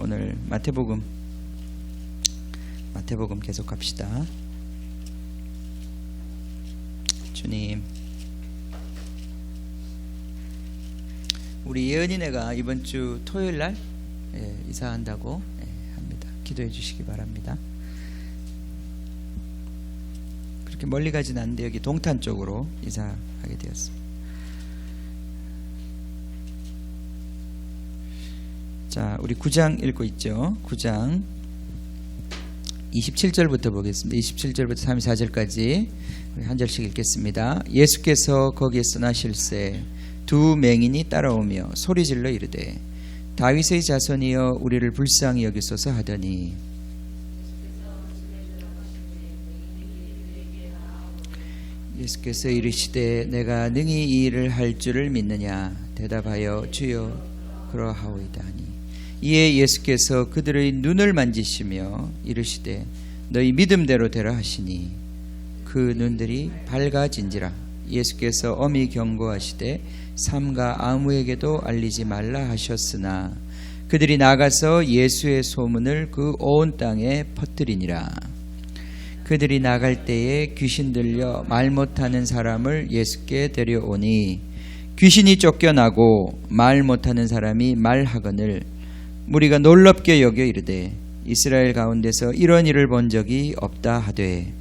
오늘 마태복음 계속 갑시다. 주님, 우리 예은이네가 이번 주 토요일 날 이사한다고 합니다. 기도해 주시기 바랍니다. 그렇게 멀리 가진 않는데 여기 동탄 쪽으로 이사하게 되었습니다. 자, 우리 9장 읽고 있죠. 9장 27절부터 보겠습니다. 27절부터 34절까지 한 절씩 읽겠습니다. 예수께서 거기에서 나실새 두 맹인이 따라오며 소리질러 이르되 다윗의 자손이여 우리를 불쌍히 여기소서 하더니 예수께서 이르시되 내가 능히 이 일을 할 줄을 믿느냐 대답하여 주여 그러하오이다 하니 이에 예수께서 그들의 눈을 만지시며 이르시되 너희 믿음대로 되라 하시니 그 눈들이 밝아진지라. 예수께서 엄히 경고하시되 삼가 아무에게도 알리지 말라 하셨으나 그들이 나가서 예수의 소문을 그 온 땅에 퍼뜨리니라. 그들이 나갈 때에 귀신 들려 말 못하는 사람을 예수께 데려오니 귀신이 쫓겨나고 말 못하는 사람이 말하거늘 무리가 놀랍게 여겨 이르되 이스라엘 가운데서 이런 일을 본 적이 없다 하되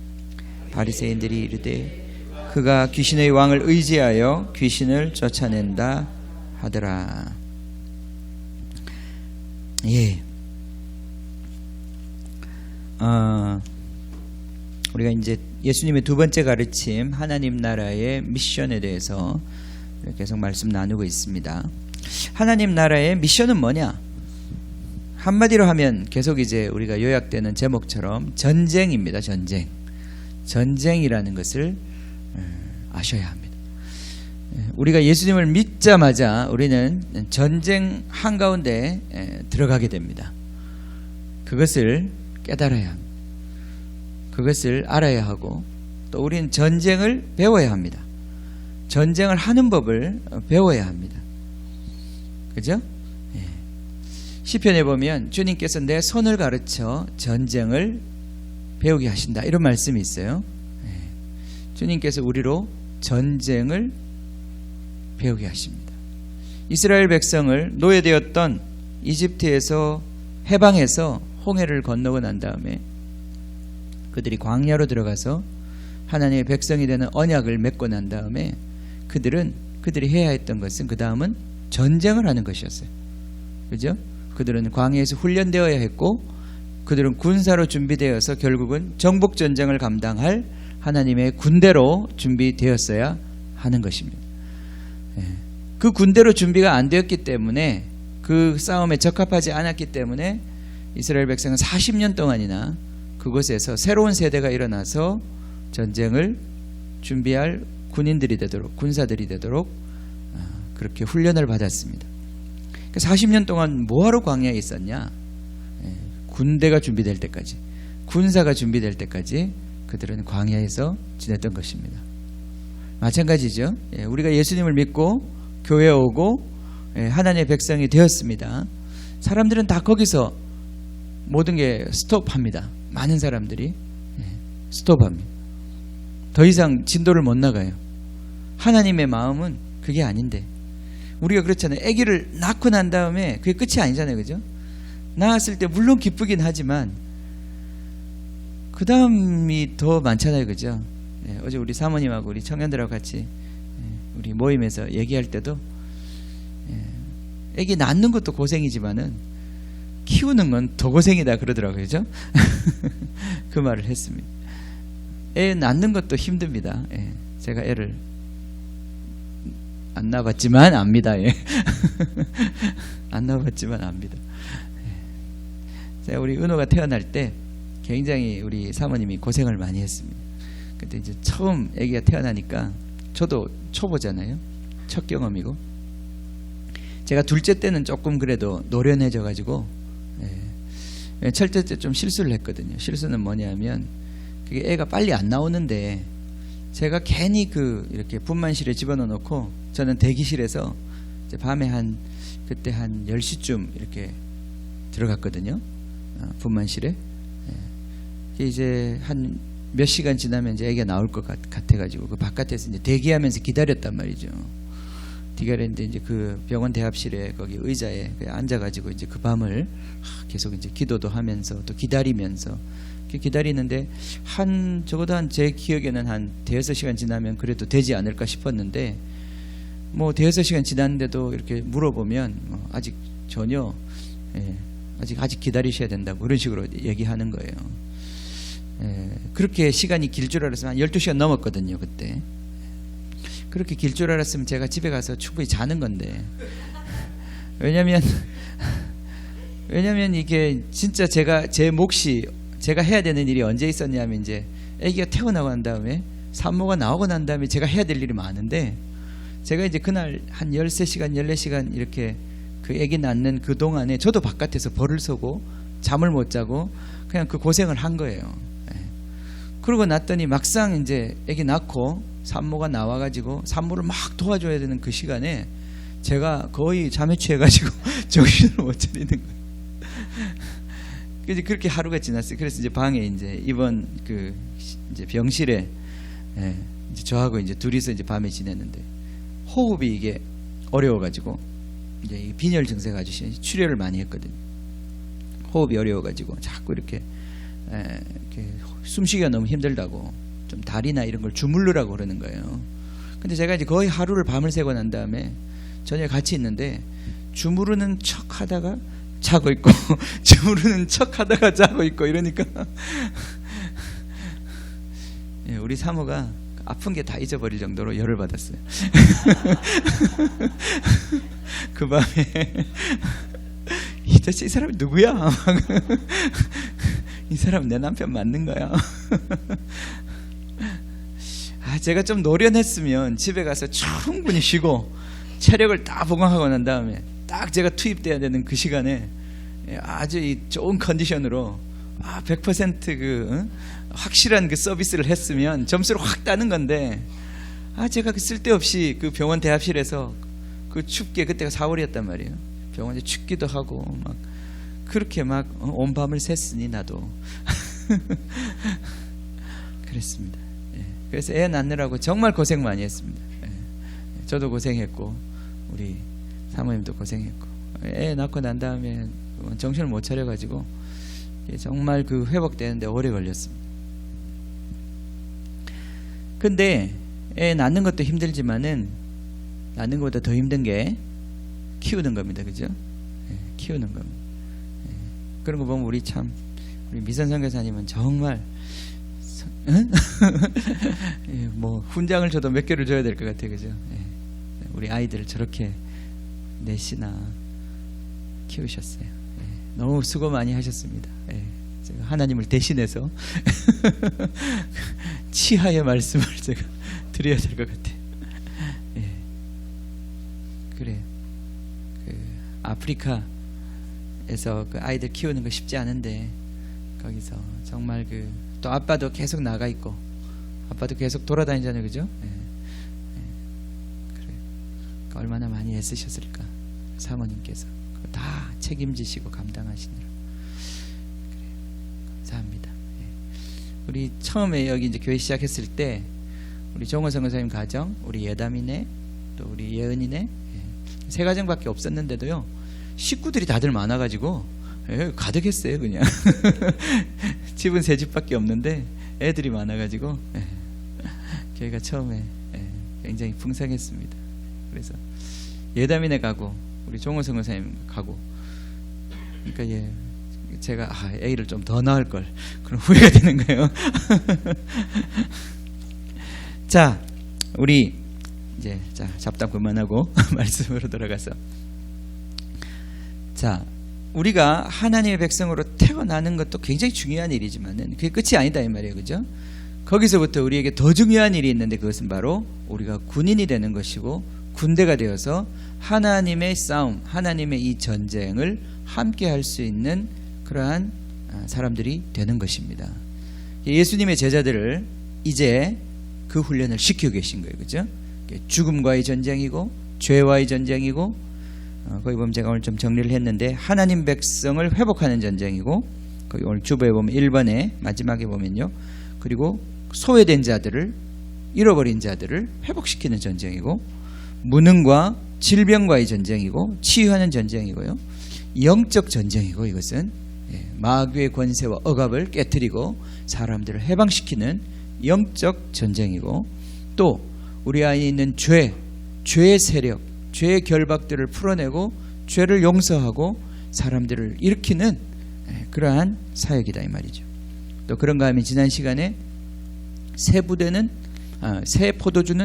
바리새인들이 이르되 그가 귀신의 왕을 의지하여 귀신을 쫓아낸다 하더라. 우리가 이제 예수님의 두 번째 가르침 하나님 나라의 미션에 대해서 계속 말씀 나누고 있습니다. 하나님 나라의 미션은 뭐냐? 한마디로 하면 계속 이제 우리가 요약되는 제목처럼 전쟁입니다. 전쟁이라는 것을 아셔야 합니다. 우리가 예수님을 믿자마자 우리는 전쟁 한가운데 들어가게 됩니다. 그것을 깨달아야 합니다. 그것을 알아야 하고 또 우리는 전쟁을 배워야 합니다. 전쟁을 하는 법을 배워야 합니다. 그죠? 시편에 보면 주님께서 내 손을 가르쳐 전쟁을 배우게 하신다 이런 말씀이 있어요. 주님께서 우리로 전쟁을 배우게 하십니다. 이스라엘 백성을 노예되었던 이집트에서 해방해서 홍해를 건너고 난 다음에 그들이 광야로 들어가서 하나님의 백성이 되는 언약을 맺고 난 다음에 그들이 해야 했던 것은 그 다음은 전쟁을 하는 것이었어요. 그죠? 그들은 광야에서 훈련되어야 했고 그들은 군사로 준비되어서 결국은 정복전쟁을 감당할 하나님의 군대로 준비되었어야 하는 것입니다. 그 군대로 준비가 안 되었기 때문에 그 싸움에 적합하지 않았기 때문에 이스라엘 백성은 40년 동안이나 그곳에서 새로운 세대가 일어나서 전쟁을 준비할 군인들이 되도록 군사들이 되도록 그렇게 훈련을 받았습니다. 40년 동안 뭐하러 광야에 있었냐? 군대가 준비될 때까지 군사가 준비될 때까지 그들은 광야에서 지냈던 것입니다. 마찬가지죠. 우리가 예수님을 믿고 교회에 오고 하나님의 백성이 되었습니다. 사람들은 다 거기서 모든 게 스톱합니다. 많은 사람들이 스톱합니다. 더 이상 진도를 못 나가요. 하나님의 마음은 그게 아닌데 우리가 그렇잖아요. 아기를 낳고 난 다음에 그게 끝이 아니잖아요. 그죠? 낳았을 때 물론 기쁘긴 하지만 그 다음이 더 많잖아요. 그죠? 어제 우리 사모님하고 우리 청년들하고 같이 우리 모임에서 얘기할 때도 아기 낳는 것도 고생이지만은 키우는 건 더 고생이다 그러더라고요. 그죠? 그 말을 했습니다. 애 낳는 것도 힘듭니다. 제가 애를 안 낳아봤지만 압니다. 안 낳아봤지만 압니다. 제가 우리 은호가 태어날 때 굉장히 우리 사모님이 고생을 많이 했습니다. 그때 이제 처음 아기가 태어나니까 저도 초보잖아요. 첫 경험이고 제가 둘째 때는 조금 그래도 노련해져 가지고 첫째 때 좀 실수를 했거든요. 실수는 뭐냐면 그게 애가 빨리 안 나오는데 제가 괜히 이렇게 분만실에 집어넣어 놓고 저는 대기실에서 이제 밤에 그때 한 10시쯤 이렇게 들어갔거든요. 분만실에. 이제 한 몇 시간 지나면 이제 애기가 나올 것 같아가지고 그 바깥에서 이제 대기하면서 기다렸단 말이죠. 기다렸는데 이제 그 병원 대합실에 거기 의자에 앉아가지고 이제 그 밤을 계속 이제 기도도 하면서 또 기다리면서 기다리는데 적어도 제 기억에는 한 대여섯 시간 지나면 그래도 되지 않을까 싶었는데 뭐 대여섯 시간 지났는데도 이렇게 물어보면 아직 전혀 아직 기다리셔야 된다고 그런 식으로 얘기하는 거예요. 그렇게 시간이 길 줄 알았으면 한 12시간 넘었거든요. 그때 그렇게 길 줄 알았으면 제가 집에 가서 충분히 자는 건데 왜냐면 이게 진짜 제 몫이 제가 해야 되는 일이 언제 있었냐면 이제 아기가 태어나고 난 다음에 산모가 나오고 난 다음에 제가 해야 될 일이 많은데 제가 이제 그날 한 13시간 14시간 이렇게 그 아기 낳는 그 동안에 저도 바깥에서 벌을 서고 잠을 못 자고 그냥 그 고생을 한 거예요. 그러고 났더니 막상 이제 아기 낳고 산모가 나와가지고 산모를 막 도와줘야 되는 그 시간에 제가 거의 잠에 취해가지고 정신을 못 차리는 거예요. 그래서 그렇게 하루가 지났어요. 그래서 이제 방에 이제 입원 이제 병실에 이제 저하고 이제 둘이서 이제 밤에 지냈는데 호흡이 이게 어려워가지고 이제 빈혈 증세가 아주 출혈을 많이 했거든요. 호흡이 어려워가지고 자꾸 이렇게 숨쉬기가 너무 힘들다고 좀 다리나 이런 걸 주물르라고 그러는 거예요. 근데 제가 이제 거의 하루를 밤을 새고 난 다음에 저녁에 같이 있는데 주무르는 척 하다가 자고 있고 주무르는 척 하다가 자고 있고 이러니까 우리 사모가 아픈 게 다 잊어버릴 정도로 열을 받았어요. 그 밤에 도대체 이 사람이 누구야? 이 사람 내 남편 맞는 거야? 제가 좀 노련했으면 집에 가서 충분히 쉬고 체력을 다 보강하고 난 다음에 딱 제가 투입돼야 되는 그 시간에 아주 좋은 컨디션으로 100% 확실한 그 서비스를 했으면 점수를 확 따는 건데 제가 쓸데없이 그 병원 대합실에서 그 춥게 그때가 4월이었단 말이에요. 병원에 춥기도 하고 막 그렇게 막 온 밤을 샜으니 나도 그랬습니다. 그래서 애 낳느라고 정말 고생 많이 했습니다. 저도 고생했고 우리 사모님도 고생했고 애 낳고 난 다음에 정신을 못 차려가지고 정말 그 회복되는데 오래 걸렸습니다. 근데 애 낳는 것도 힘들지만은 낳는 것보다 더 힘든 게 키우는 겁니다. 그죠? 키우는 겁니다. 그런 거 보면 우리 미선 선교사님은 정말 뭐 훈장을 줘도 몇 개를 줘야 될 것 같아요. 그죠? 우리 아이들을 저렇게 넷이나 키우셨어요. 너무 수고 많이 하셨습니다. 제가 하나님을 대신해서 치하의 말씀을 제가 드려야 될 것 같아요. 그래. 아프리카에서 그 아이들 키우는 거 쉽지 않은데 거기서 정말 또 아빠도 계속 나가 있고 아빠도 계속 돌아다니잖아요. 그죠? 그래. 얼마나 많이 애쓰셨을까 사모님께서 다 책임지시고 감당하시느라. 그래. 감사합니다. 우리 처음에 여기 이제 교회 시작했을 때 우리 정호 선교사님 가정, 우리 예담이네, 또 우리 예은이네 세 가정밖에 없었는데도요 식구들이 다들 많아가지고 가득했어요. 그냥 집은 세 집밖에 없는데 애들이 많아가지고 교회가 처음에 굉장히 풍성했습니다. 그래서 예담이네 가고 우리 정호 선교사님 가고 그러니까 제가 애를 좀 더 낳을 걸 그런 후회가 되는 거예요. 자, 우리 이제 잡담 그만하고 말씀으로 돌아가서 우리가 하나님의 백성으로 태어나는 것도 굉장히 중요한 일이지만은 그게 끝이 아니다 이 말이에요. 그죠? 거기서부터 우리에게 더 중요한 일이 있는데 그것은 바로 우리가 군인이 되는 것이고 군대가 되어서 하나님의 싸움, 하나님의 이 전쟁을 함께 할 수 있는 그러한 사람들이 되는 것입니다. 예수님의 제자들을 이제 그 훈련을 시키고 계신 거예요. 그죠? 죽음과의 전쟁이고 죄와의 전쟁이고 거기 보면 제가 오늘 좀 정리를 했는데 하나님 백성을 회복하는 전쟁이고, 거기 오늘 주보에 보면 1번에 마지막에 보면요, 그리고 소외된 자들을, 잃어버린 자들을 회복시키는 전쟁이고, 무능과 질병과의 전쟁이고, 치유하는 전쟁이고요, 영적 전쟁이고, 이것은 마귀의 권세와 억압을 깨뜨리고 사람들을 해방시키는 영적 전쟁이고, 또 우리 안에 있는 죄의 세력, 죄의 결박들을 풀어내고 죄를 용서하고 사람들을 일으키는 그러한 사역이다 이 말이죠. 또 그런가 하면 지난 시간에 새 포도주는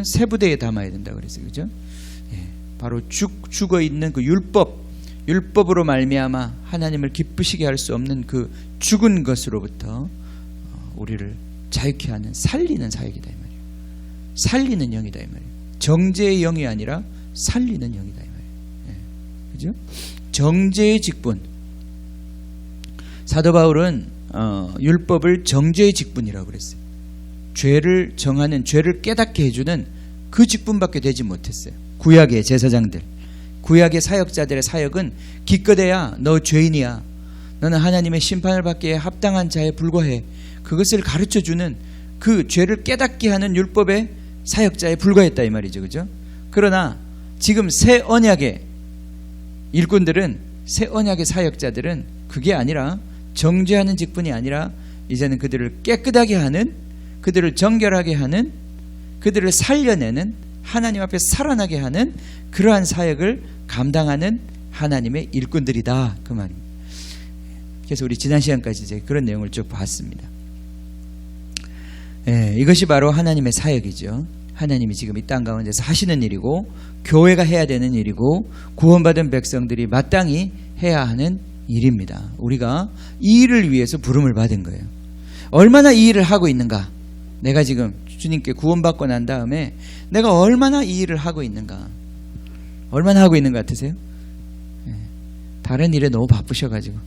새 부대에 담아야 된다 그랬어요. 그죠? 바로 죽어 있는 그 율법으로 말미암아 하나님을 기쁘시게 할 수 없는 그 죽은 것으로부터 우리를 자유케 하는 살리는 사역이다 이 말이에요. 살리는 영이다 이 말이에요. 정죄의 영이 아니라 살리는 영이다 이 말이에요. 그죠? 정죄의 직분. 사도 바울은 율법을 정죄의 직분이라고 그랬어요. 죄를 정하는, 죄를 깨닫게 해주는 그 직분밖에 되지 못했어요. 구약의 제사장들, 구약의 사역자들의 사역은 기껏해야 너 죄인이야, 너는 하나님의 심판을 받기에 합당한 자에 불과해, 그것을 가르쳐주는, 그 죄를 깨닫게 하는 율법의 사역자에 불과했다 이 말이죠. 그죠? 그러나 지금 새 언약의 일꾼들은, 새 언약의 사역자들은 그게 아니라, 정죄하는 직분이 아니라 이제는 그들을 깨끗하게 하는, 그들을 정결하게 하는, 그들을 살려내는, 하나님 앞에 살아나게 하는 그러한 사역을 감당하는 하나님의 일꾼들이다 그 말입니다. 그래서 우리 지난 시간까지 이제 그런 내용을 쭉 봤습니다. 이것이 바로 하나님의 사역이죠. 하나님이 지금 이 땅 가운데서 하시는 일이고, 교회가 해야 되는 일이고, 구원받은 백성들이 마땅히 해야 하는 일입니다. 우리가 이 일을 위해서 부름을 받은 거예요. 얼마나 이 일을 하고 있는가? 내가 지금 주님께 구원받고 난 다음에 내가 얼마나 이 일을 하고 있는가? 얼마나 하고 있는 것 같으세요? 다른 일에 너무 바쁘셔가지고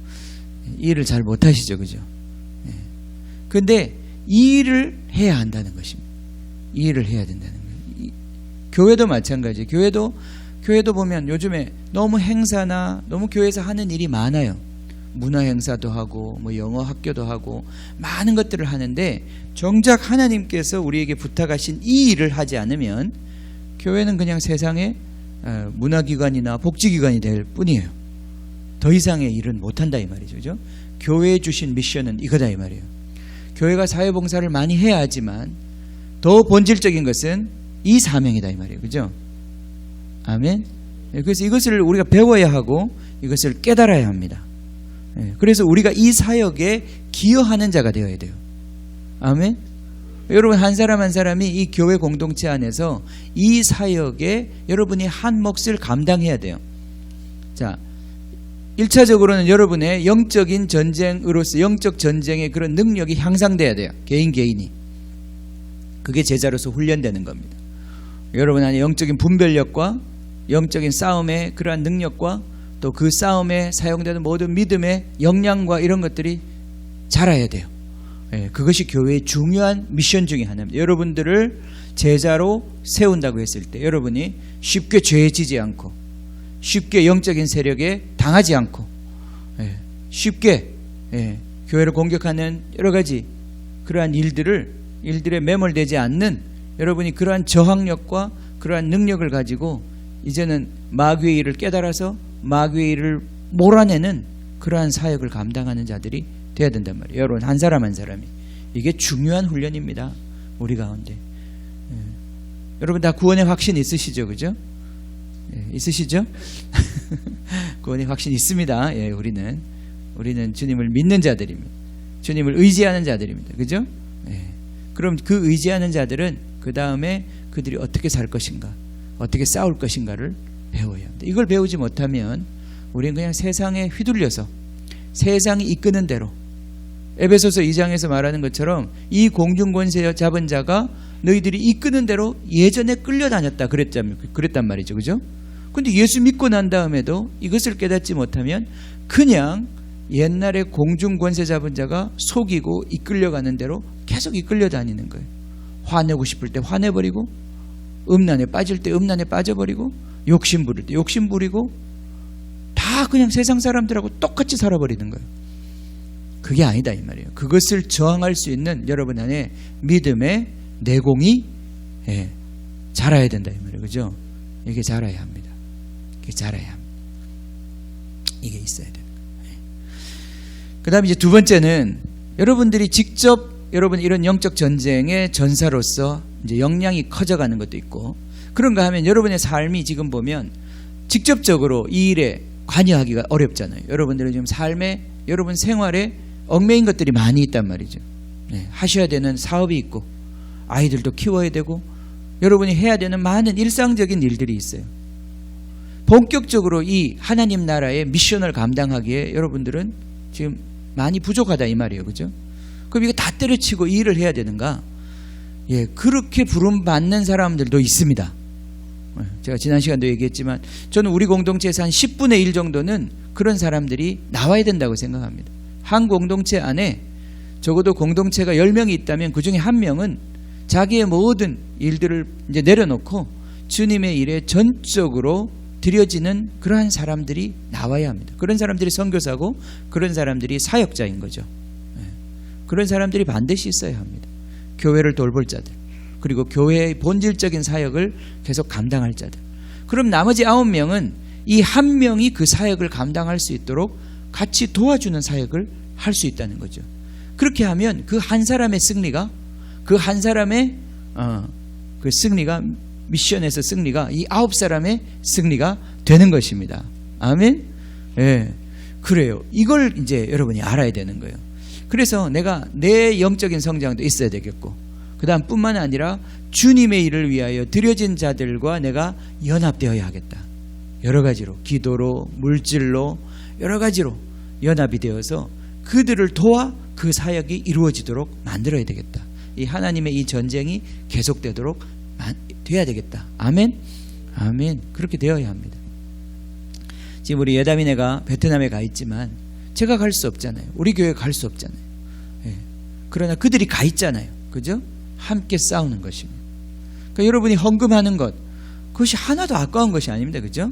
이 일을 잘 못하시죠, 그죠? 근데 이 일을 해야 한다는 것입니다. 이 일을 해야 된다는 거예요. 교회도 마찬가지예요. 교회도 보면 요즘에 너무 행사나 너무 교회에서 하는 일이 많아요. 문화 행사도 하고 뭐 영어 학교도 하고 많은 것들을 하는데, 정작 하나님께서 우리에게 부탁하신 이 일을 하지 않으면 교회는 그냥 세상의 문화기관이나 복지기관이 될 뿐이에요. 더 이상의 일은 못한다 이 말이죠. 그죠? 교회에 주신 미션은 이거다 이 말이에요. 교회가 사회봉사를 많이 해야 하지만 더 본질적인 것은 이 사명이다 이 말이에요. 그죠? 아멘. 그래서 이것을 우리가 배워야 하고 이것을 깨달아야 합니다. 그래서 우리가 이 사역에 기여하는 자가 되어야 돼요. 아멘. 여러분 한 사람 한 사람이 이 교회 공동체 안에서 이 사역에 여러분이 한 몫을 감당해야 돼요. 자, 1차적으로는 여러분의 영적인 전쟁으로서 영적 전쟁의 그런 능력이 향상돼야 돼요. 개인이. 그게 제자로서 훈련되는 겁니다. 여러분 안에 영적인 분별력과 영적인 싸움의 그러한 능력과 또 그 싸움에 사용되는 모든 믿음의 역량과 이런 것들이 자라야 돼요. 그것이 교회의 중요한 미션 중에 하나입니다. 여러분들을 제자로 세운다고 했을 때 여러분이 쉽게 죄에 지지 않고, 쉽게 영적인 세력에 당하지 않고, 쉽게 교회를 공격하는 여러 가지 그러한 일들에 매몰되지 않는 여러분이 그러한 저항력과 그러한 능력을 가지고 이제는 마귀의 일을 깨달아서 마귀의 일을 몰아내는 그러한 사역을 감당하는 자들이 돼야 된단 말이에요. 여러분 한 사람 한 사람이. 이게 중요한 훈련입니다. 우리 가운데. 여러분 다 구원의 확신 있으시죠? 그죠? 있으시죠? 구원의 확신 있습니다. 우리는 주님을 믿는 자들입니다. 주님을 의지하는 자들입니다. 그죠? 그럼 그 의지하는 자들은 그 다음에 그들이 어떻게 살 것인가, 어떻게 싸울 것인가를 배워야 합니다. 이걸 배우지 못하면 우리는 그냥 세상에 휘둘려서 세상이 이끄는 대로, 에베소서 2장에서 말하는 것처럼 이 공중권세 잡은 자가 너희들이 이끄는 대로 예전에 끌려다녔다 그랬단 말이죠. 그죠? 근데 예수 믿고 난 다음에도 이것을 깨닫지 못하면 그냥 옛날에 공중권세 잡은 자가 속이고 이끌려가는 대로 계속 이끌려다니는 거예요. 화내고 싶을 때 화내버리고, 음란에 빠질 때 음란에 빠져버리고, 욕심 부릴 때 욕심 부리고, 다 그냥 세상 사람들하고 똑같이 살아버리는 거예요. 그게 아니다 이 말이에요. 그것을 저항할 수 있는 여러분 안에 믿음의 내공이 자라야 된다 이 말이에요. 그죠? 이게 자라야 합니다. 이게 자라야 합니다. 이게 있어야 돼요. 그 다음에 이제 두 번째는 여러분들이 직접 여러분 이런 영적 전쟁의 전사로서 이제 역량이 커져가는 것도 있고, 그런가 하면 여러분의 삶이 지금 보면 직접적으로 이 일에 관여하기가 어렵잖아요. 여러분들은 지금 삶에, 여러분 생활에 얽매인 것들이 많이 있단 말이죠. 하셔야 되는 사업이 있고, 아이들도 키워야 되고, 여러분이 해야 되는 많은 일상적인 일들이 있어요. 본격적으로 이 하나님 나라의 미션을 감당하기에 여러분들은 지금 많이 부족하다 이 말이에요. 그죠? 그럼 이거 다 때려치고 이 일을 해야 되는가? 그렇게 부름받는 사람들도 있습니다. 제가 지난 시간도 얘기했지만 저는 우리 공동체에서 한 10분의 1 정도는 그런 사람들이 나와야 된다고 생각합니다. 한 공동체 안에 적어도 공동체가 10명이 있다면 그 중에 한 명은 자기의 모든 일들을 이제 내려놓고 주님의 일에 전적으로 드려지는 그러한 사람들이 나와야 합니다. 그런 사람들이 선교사고 그런 사람들이 사역자인 거죠. 그런 사람들이 반드시 있어야 합니다. 교회를 돌볼 자들, 그리고 교회의 본질적인 사역을 계속 감당할 자들. 그럼 나머지 9명은 이 한 명이 그 사역을 감당할 수 있도록 같이 도와주는 사역을 할 수 있다는 거죠. 그렇게 하면 그 한 사람의 승리가, 그 한 사람의 그 승리가, 미션에서 승리가 이 9사람의 승리가 되는 것입니다. 아멘? 그래요. 이걸 이제 여러분이 알아야 되는 거예요. 그래서 내가 내 영적인 성장도 있어야 되겠고, 그 다음 뿐만 아니라 주님의 일을 위하여 드려진 자들과 내가 연합되어야 하겠다. 여러 가지로, 기도로, 물질로, 여러 가지로 연합이 되어서 그들을 도와 그 사역이 이루어지도록 만들어야 되겠다. 이 하나님의 이 전쟁이 계속되도록 돼야 되겠다. 아멘? 아멘. 그렇게 되어야 합니다. 지금 우리 예다미네가 베트남에 가 있지만 제가 갈 수 없잖아요. 우리 교회 갈 수 없잖아요. 그러나 그들이 가 있잖아요. 그죠? 함께 싸우는 것입니다. 그러니까 여러분이 헌금하는 것, 그것이 하나도 아까운 것이 아닙니다. 그죠?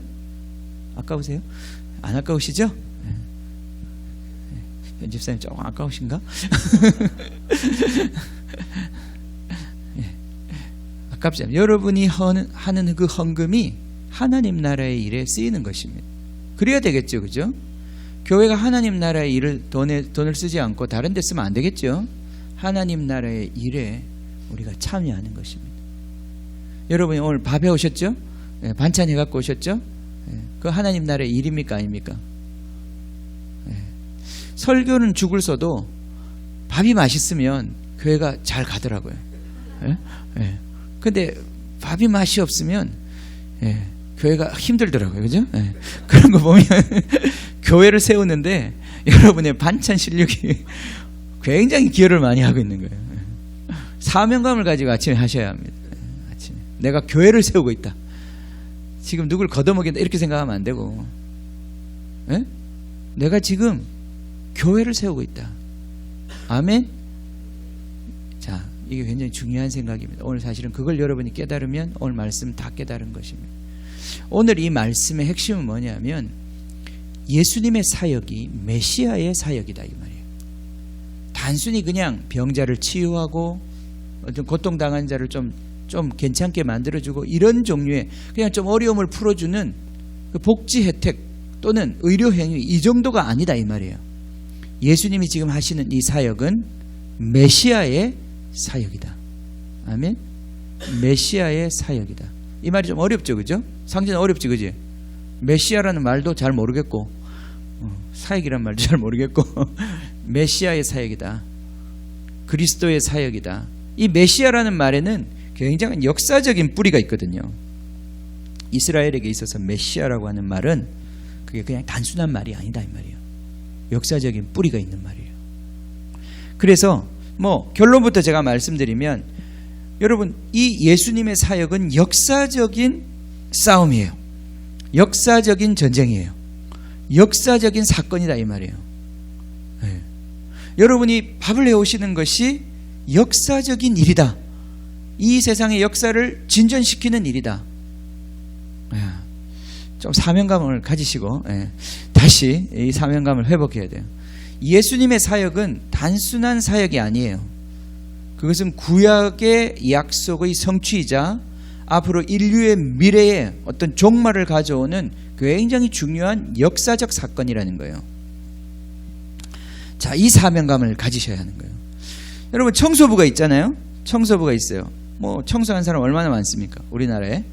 아까우세요? 안 아까우시죠? 연집사님 조금 아까우신가? 아깝지 않아요. 여러분이 하는 그 헌금이 하나님 나라의 일에 쓰이는 것입니다. 그래야 되겠죠. 그죠? 교회가 하나님 나라의 일을 돈을 쓰지 않고 다른 데 쓰면 안 되겠죠. 하나님 나라의 일에 우리가 참여하는 것입니다. 여러분이 오늘 밥 해오셨죠? 반찬 해갖고 오셨죠? 그 하나님 나라의 일입니까? 아닙니까? 설교는 죽을 써도 밥이 맛있으면 교회가 잘 가더라고요. 근데 밥이 맛이 없으면 교회가 힘들더라고요. 그죠? 그런 거 보면 교회를 세우는데 여러분의 반찬 실력이 굉장히 기여를 많이 하고 있는 거예요. 사명감을 가지고 아침에 하셔야 합니다. 아침에 내가 교회를 세우고 있다. 지금 누굴 걷어먹인다 이렇게 생각하면 안 되고, 내가 지금 교회를 세우고 있다. 아멘? 자, 이게 굉장히 중요한 생각입니다. 오늘 사실은 그걸 여러분이 깨달으면 오늘 말씀 다 깨달은 것입니다. 오늘 이 말씀의 핵심은 뭐냐면 예수님의 사역이 메시아의 사역이다 이 말이에요. 단순히 그냥 병자를 치유하고 어떤 고통당한 자를 좀 괜찮게 만들어주고 이런 종류의 그냥 좀 어려움을 풀어주는 그 복지 혜택 또는 의료 행위 이 정도가 아니다 이 말이에요. 예수님이 지금 하시는 이 사역은 메시아의 사역이다. 아멘? 메시아의 사역이다. 이 말이 좀 어렵죠, 그죠? 상징은 어렵지, 그지? 메시아라는 말도 잘 모르겠고, 사역이란 말도 잘 모르겠고, 메시아의 사역이다. 그리스도의 사역이다. 이 메시아라는 말에는 굉장한 역사적인 뿌리가 있거든요. 이스라엘에게 있어서 메시아라고 하는 말은 그게 그냥 단순한 말이 아니다, 이 말이에요. 역사적인 뿌리가 있는 말이에요. 그래서 결론부터 제가 말씀드리면 여러분 이 예수님의 사역은 역사적인 싸움이에요. 역사적인 전쟁이에요. 역사적인 사건이다 이 말이에요. 여러분이 밥을 해오시는 것이 역사적인 일이다. 이 세상의 역사를 진전시키는 일이다. 좀 사명감을 가지시고 다시 이 사명감을 회복해야 돼요. 예수님의 사역은 단순한 사역이 아니에요. 그것은 구약의 약속의 성취이자 앞으로 인류의 미래에 어떤 종말을 가져오는 굉장히 중요한 역사적 사건이라는 거예요. 자, 이 사명감을 가지셔야 하는 거예요. 여러분, 청소부가 있잖아요. 청소부가 있어요. 뭐 청소하는 사람 얼마나 많습니까? 우리나라에.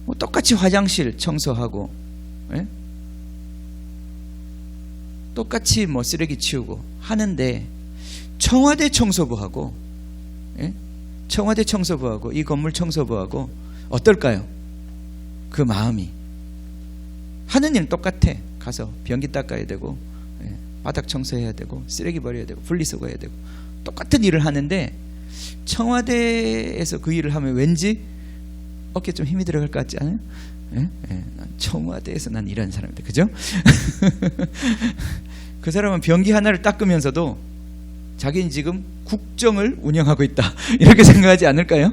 뭐 똑같이 화장실 청소하고, 똑같이 뭐 쓰레기 치우고 하는데, 청와대 청소부하고, 청와대 청소부하고 이 건물 청소부하고 어떨까요? 그 마음이. 하는 일은 똑같아. 가서 변기 닦아야 되고, 바닥 청소해야 되고, 쓰레기 버려야 되고, 분리수거 해야 되고, 똑같은 일을 하는데, 청와대에서 그 일을 하면 왠지 어깨에 좀 힘이 들어갈 것 같지 않아요? 청와대에서 난 일하는 사람인데, 그죠? 그 사람은 변기 하나를 닦으면서도 자기는 지금 국정을 운영하고 있다, 이렇게 생각하지 않을까요?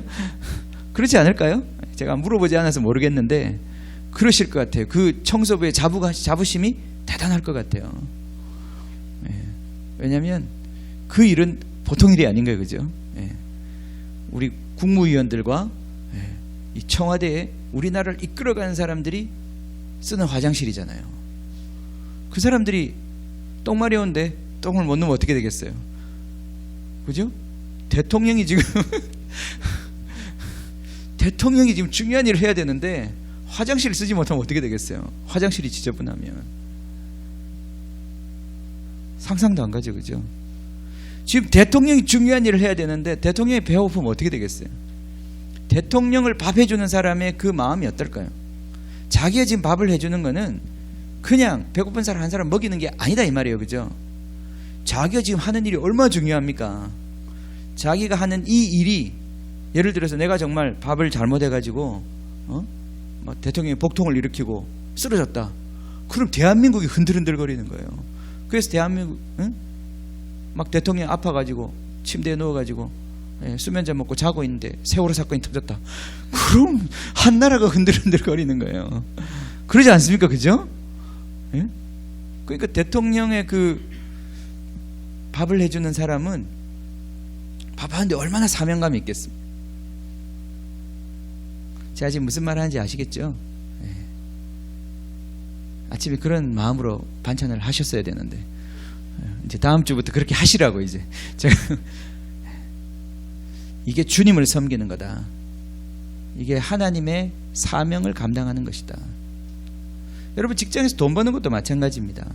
그렇지 않을까요? 제가 물어보지 않아서 모르겠는데 그러실 것 같아요. 그 청소부의 자부심이 대단할 것 같아요. 왜냐하면 그 일은 보통 일이 아닌 거예요, 그죠? 우리 국무위원들과 이 청와대에 우리나라를 이끌어가는 사람들이 쓰는 화장실이잖아요. 그 사람들이 똥 마려운데 똥을 못 넣으면 어떻게 되겠어요? 그죠? 대통령이 지금 대통령이 지금 중요한 일을 해야 되는데 화장실을 쓰지 못하면 어떻게 되겠어요? 화장실이 지저분하면 상상도 안 가죠, 그죠? 지금 대통령이 중요한 일을 해야 되는데 대통령이 배고프면 어떻게 되겠어요? 대통령을 밥 해주는 사람의 그 마음이 어떨까요? 자기가 지금 밥을 해주는 거는 그냥 배고픈 사람 한 사람 먹이는 게 아니다, 이 말이에요, 그죠? 자기가 지금 하는 일이 얼마나 중요합니까? 자기가 하는 이 일이, 예를 들어서 내가 정말 밥을 잘못해가지고 막 대통령이 복통을 일으키고 쓰러졌다. 그럼 대한민국이 흔들흔들거리는 거예요. 그래서 대한민국 막 대통령 아파가지고 침대에 누워가지고 수면제 먹고 자고 있는데 세월호 사건이 터졌다. 그럼 한 나라가 흔들흔들거리는 거예요. 그러지 않습니까? 그죠? 그러니까 대통령의 그 밥을 해주는 사람은 밥하는데 얼마나 사명감이 있겠습니까? 제가 지금 무슨 말 하는지 아시겠죠? 아침에 그런 마음으로 반찬을 하셨어야 되는데 이제 다음 주부터 그렇게 하시라고. 이제 제가 이게 주님을 섬기는 거다. 이게 하나님의 사명을 감당하는 것이다. 여러분, 직장에서 돈 버는 것도 마찬가지입니다.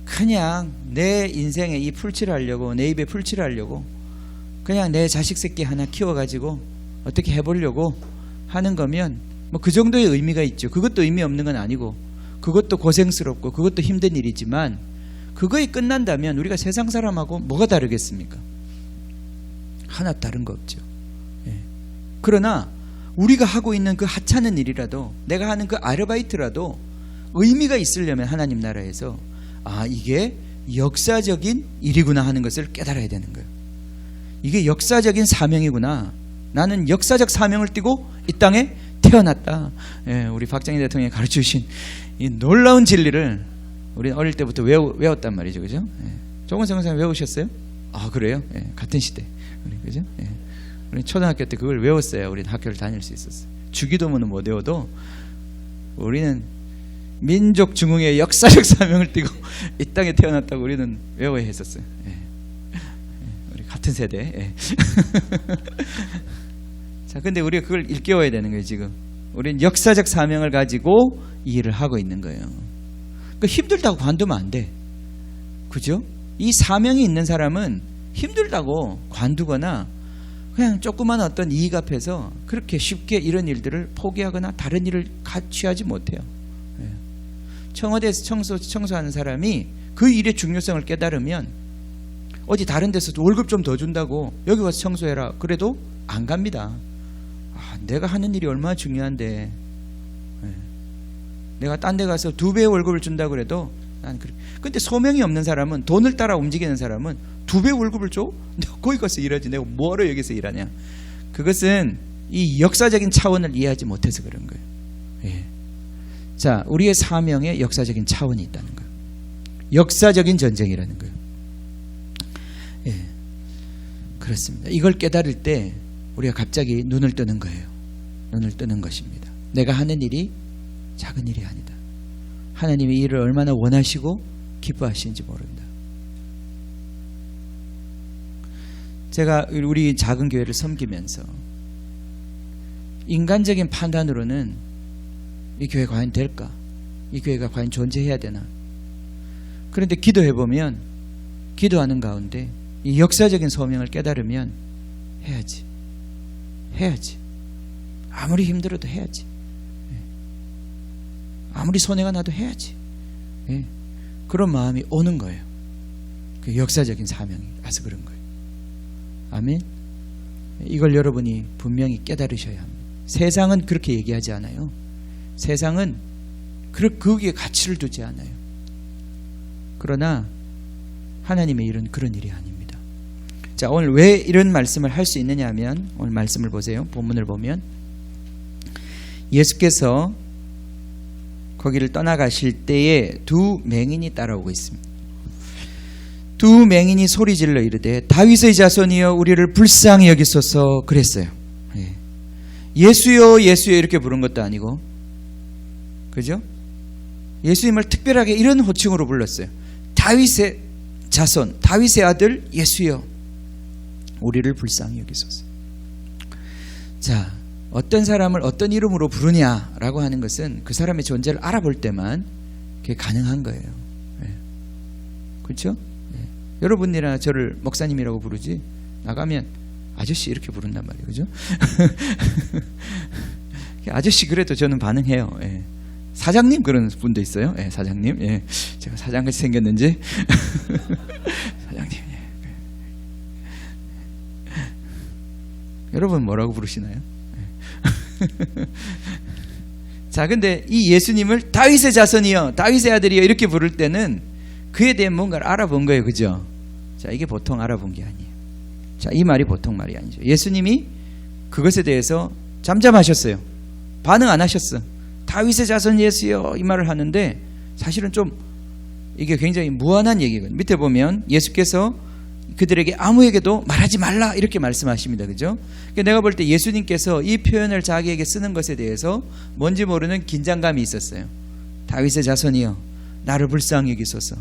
그냥 내 인생에 이 풀칠을 하려고, 내 입에 풀칠을 하려고, 그냥 내 자식 새끼 하나 키워가지고 어떻게 해보려고 하는 거면 뭐 그 정도의 의미가 있죠. 그것도 의미 없는 건 아니고, 그것도 고생스럽고 그것도 힘든 일이지만, 그거에 끝난다면 우리가 세상 사람하고 뭐가 다르겠습니까? 하나 다른 거 없죠. 그러나 우리가 하고 있는 그 하찮은 일이라도, 내가 하는 그 아르바이트라도 의미가 있으려면 하나님 나라에서 이게 역사적인 일이구나 하는 것을 깨달아야 되는 거예요. 이게 역사적인 사명이구나. 나는 역사적 사명을 띠고 이 땅에 태어났다. 우리 박정희 대통령이 가르쳐주신 이 놀라운 진리를 우리는 어릴 때부터 외웠단 말이죠, 그죠? 조건성 선생님 외우셨어요? 그래요? 같은 시대, 그죠? 우리 초등학교 때 그걸 외웠어요. 우리는 학교를 다닐 수 있었어요. 주기도문은 못 외워도 우리는 민족 중흥의 역사적 사명을 띠고 이 땅에 태어났다고 우리는 외워야 했었어요. 우리 같은 세대. 자, 근데 우리가 그걸 일깨워야 되는 거예요. 지금 우리는 역사적 사명을 가지고 이 일을 하고 있는 거예요. 그러니까 힘들다고 관두면 안 돼, 그죠? 이 사명이 있는 사람은 힘들다고 관두거나 그냥 조그만 어떤 이익 앞에서 그렇게 쉽게 이런 일들을 포기하거나 다른 일을 취하지 못해요. 청와대에서 청소하는 사람이 그 일의 중요성을 깨달으면 어디 다른 데서 월급 좀 더 준다고 여기 와서 청소해라 그래도 안 갑니다. 내가 하는 일이 얼마나 중요한데, 내가 딴 데 가서 2배의 월급을 준다고 그래도 난 그래. 근데 소명이 없는 사람은, 돈을 따라 움직이는 사람은 2배의 월급을 줘? 내가 거기 가서 일하지 내가 뭐하러 여기서 일하냐. 그것은 이 역사적인 차원을 이해하지 못해서 그런 거예요. 자, 우리의 사명에 역사적인 차원이 있다는 거예요. 역사적인 전쟁이라는 거예요. 예, 그렇습니다. 이걸 깨달을 때 우리가 갑자기 눈을 뜨는 거예요. 눈을 뜨는 것입니다. 내가 하는 일이 작은 일이 아니다. 하나님이 이 일을 얼마나 원하시고 기뻐하시는지 모른다. 제가 우리 작은 교회를 섬기면서 인간적인 판단으로는 이 교회가 과연 될까? 이 교회가 과연 존재해야 되나? 그런데 기도해보면, 기도하는 가운데 이 역사적인 소명을 깨달으면 해야지. 아무리 힘들어도 해야지. 아무리 손해가 나도 해야지. 그런 마음이 오는 거예요. 그 역사적인 사명이 와서 그런 거예요. 아멘. 이걸 여러분이 분명히 깨달으셔야 합니다. 세상은 그렇게 얘기하지 않아요. 세상은 거기에 가치를 두지 않아요. 그러나 하나님의 일은 그런 일이 아닙니다. 자, 오늘 왜 이런 말씀을 할 수 있느냐 하면, 오늘 말씀을 보세요. 본문을 보면 예수께서 거기를 떠나가실 때에 두 맹인이 따라오고 있습니다. 두 맹인이 소리질러 이르되 다윗의 자손이여 우리를 불쌍히 여기소서 그랬어요. 예수여 예수여 이렇게 부른 것도 아니고, 그죠? 예수님을 특별하게 이런 호칭으로 불렀어요. 다윗의 자손, 다윗의 아들 예수여 우리를 불쌍히 여기소서. 자, 어떤 사람을 어떤 이름으로 부르냐라고 하는 것은 그 사람의 존재를 알아볼 때만 그게 가능한 거예요. 그렇죠? 여러분이나 저를 목사님이라고 부르지, 나가면 아저씨 이렇게 부른단 말이에요. 그죠? 아저씨 그래도 저는 반응해요. 사장님 그런 분도 있어요. 사장님. 제가 사장같이 생겼는지. 사장님. 여러분 뭐라고 부르시나요? 자, 근데 이 예수님을 다윗의 자손이요, 다윗의 아들이요 이렇게 부를 때는 그에 대한 뭔가를 알아본 거예요. 그죠? 자, 이게 보통 알아본 게 아니에요. 자, 이 말이 보통 말이 아니죠. 예수님이 그것에 대해서 잠잠하셨어요. 반응 안 하셨어. 다윗의 자손 예수요 이 말을 하는데 사실은 좀 이게 굉장히 무한한 얘기거든요. 밑에 보면 예수께서 그들에게 아무에게도 말하지 말라 이렇게 말씀하십니다. 그죠? 그러니까 내가 볼 때 예수님께서 이 표현을 자기에게 쓰는 것에 대해서 뭔지 모르는 긴장감이 있었어요. 다윗의 자손이여 나를 불쌍히 여기소서.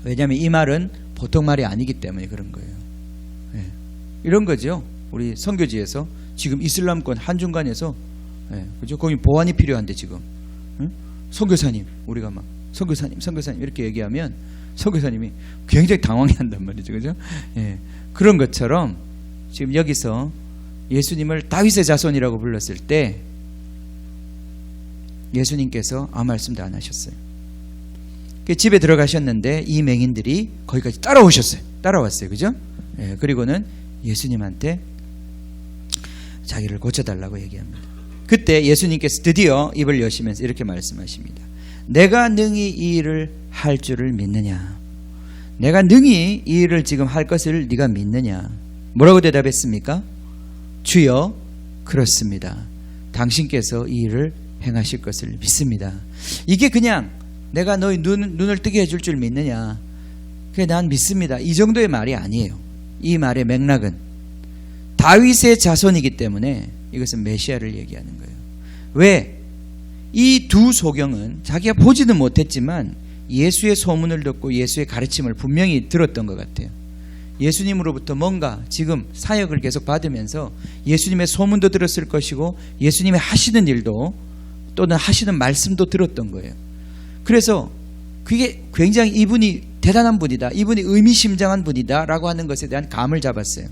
왜냐하면 이 말은 보통 말이 아니기 때문에 그런 거예요. 이런 거죠. 우리 선교지에서 지금 이슬람권 한중간에서 그죠? 거기 보안이 필요한데 지금 선교사님, 우리가 막 선교사님 이렇게 얘기하면 선교사님이 굉장히 당황해한단 말이죠. 그죠? 그런 것처럼 지금 여기서 예수님을 다윗의 자손이라고 불렀을 때 예수님께서 아무 말씀도 안 하셨어요. 집에 들어가셨는데 이 맹인들이 거기까지 따라왔어요. 그죠? 그리고는 예수님한테 자기를 고쳐달라고 얘기합니다. 그때 예수님께서 드디어 입을 여시면서 이렇게 말씀하십니다. 내가 능히 이 일을 할 줄을 믿느냐? 내가 능히 이 일을 지금 할 것을 네가 믿느냐? 뭐라고 대답했습니까? 주여, 그렇습니다. 당신께서 이 일을 행하실 것을 믿습니다. 이게 그냥 내가 너희 눈을 뜨게 해줄 줄 믿느냐? 그게 난 믿습니다. 이 정도의 말이 아니에요. 이 말의 맥락은 다윗의 자손이기 때문에 이것은 메시아를 얘기하는 거예요. 왜? 이 두 소경은 자기가 보지는 못했지만 예수의 소문을 듣고 예수의 가르침을 분명히 들었던 것 같아요. 예수님으로부터 뭔가 지금 사역을 계속 받으면서 예수님의 소문도 들었을 것이고 예수님의 하시는 일도 또는 하시는 말씀도 들었던 거예요. 그래서 그게 굉장히 이분이 대단한 분이다, 이분이 의미심장한 분이다 라고 하는 것에 대한 감을 잡았어요.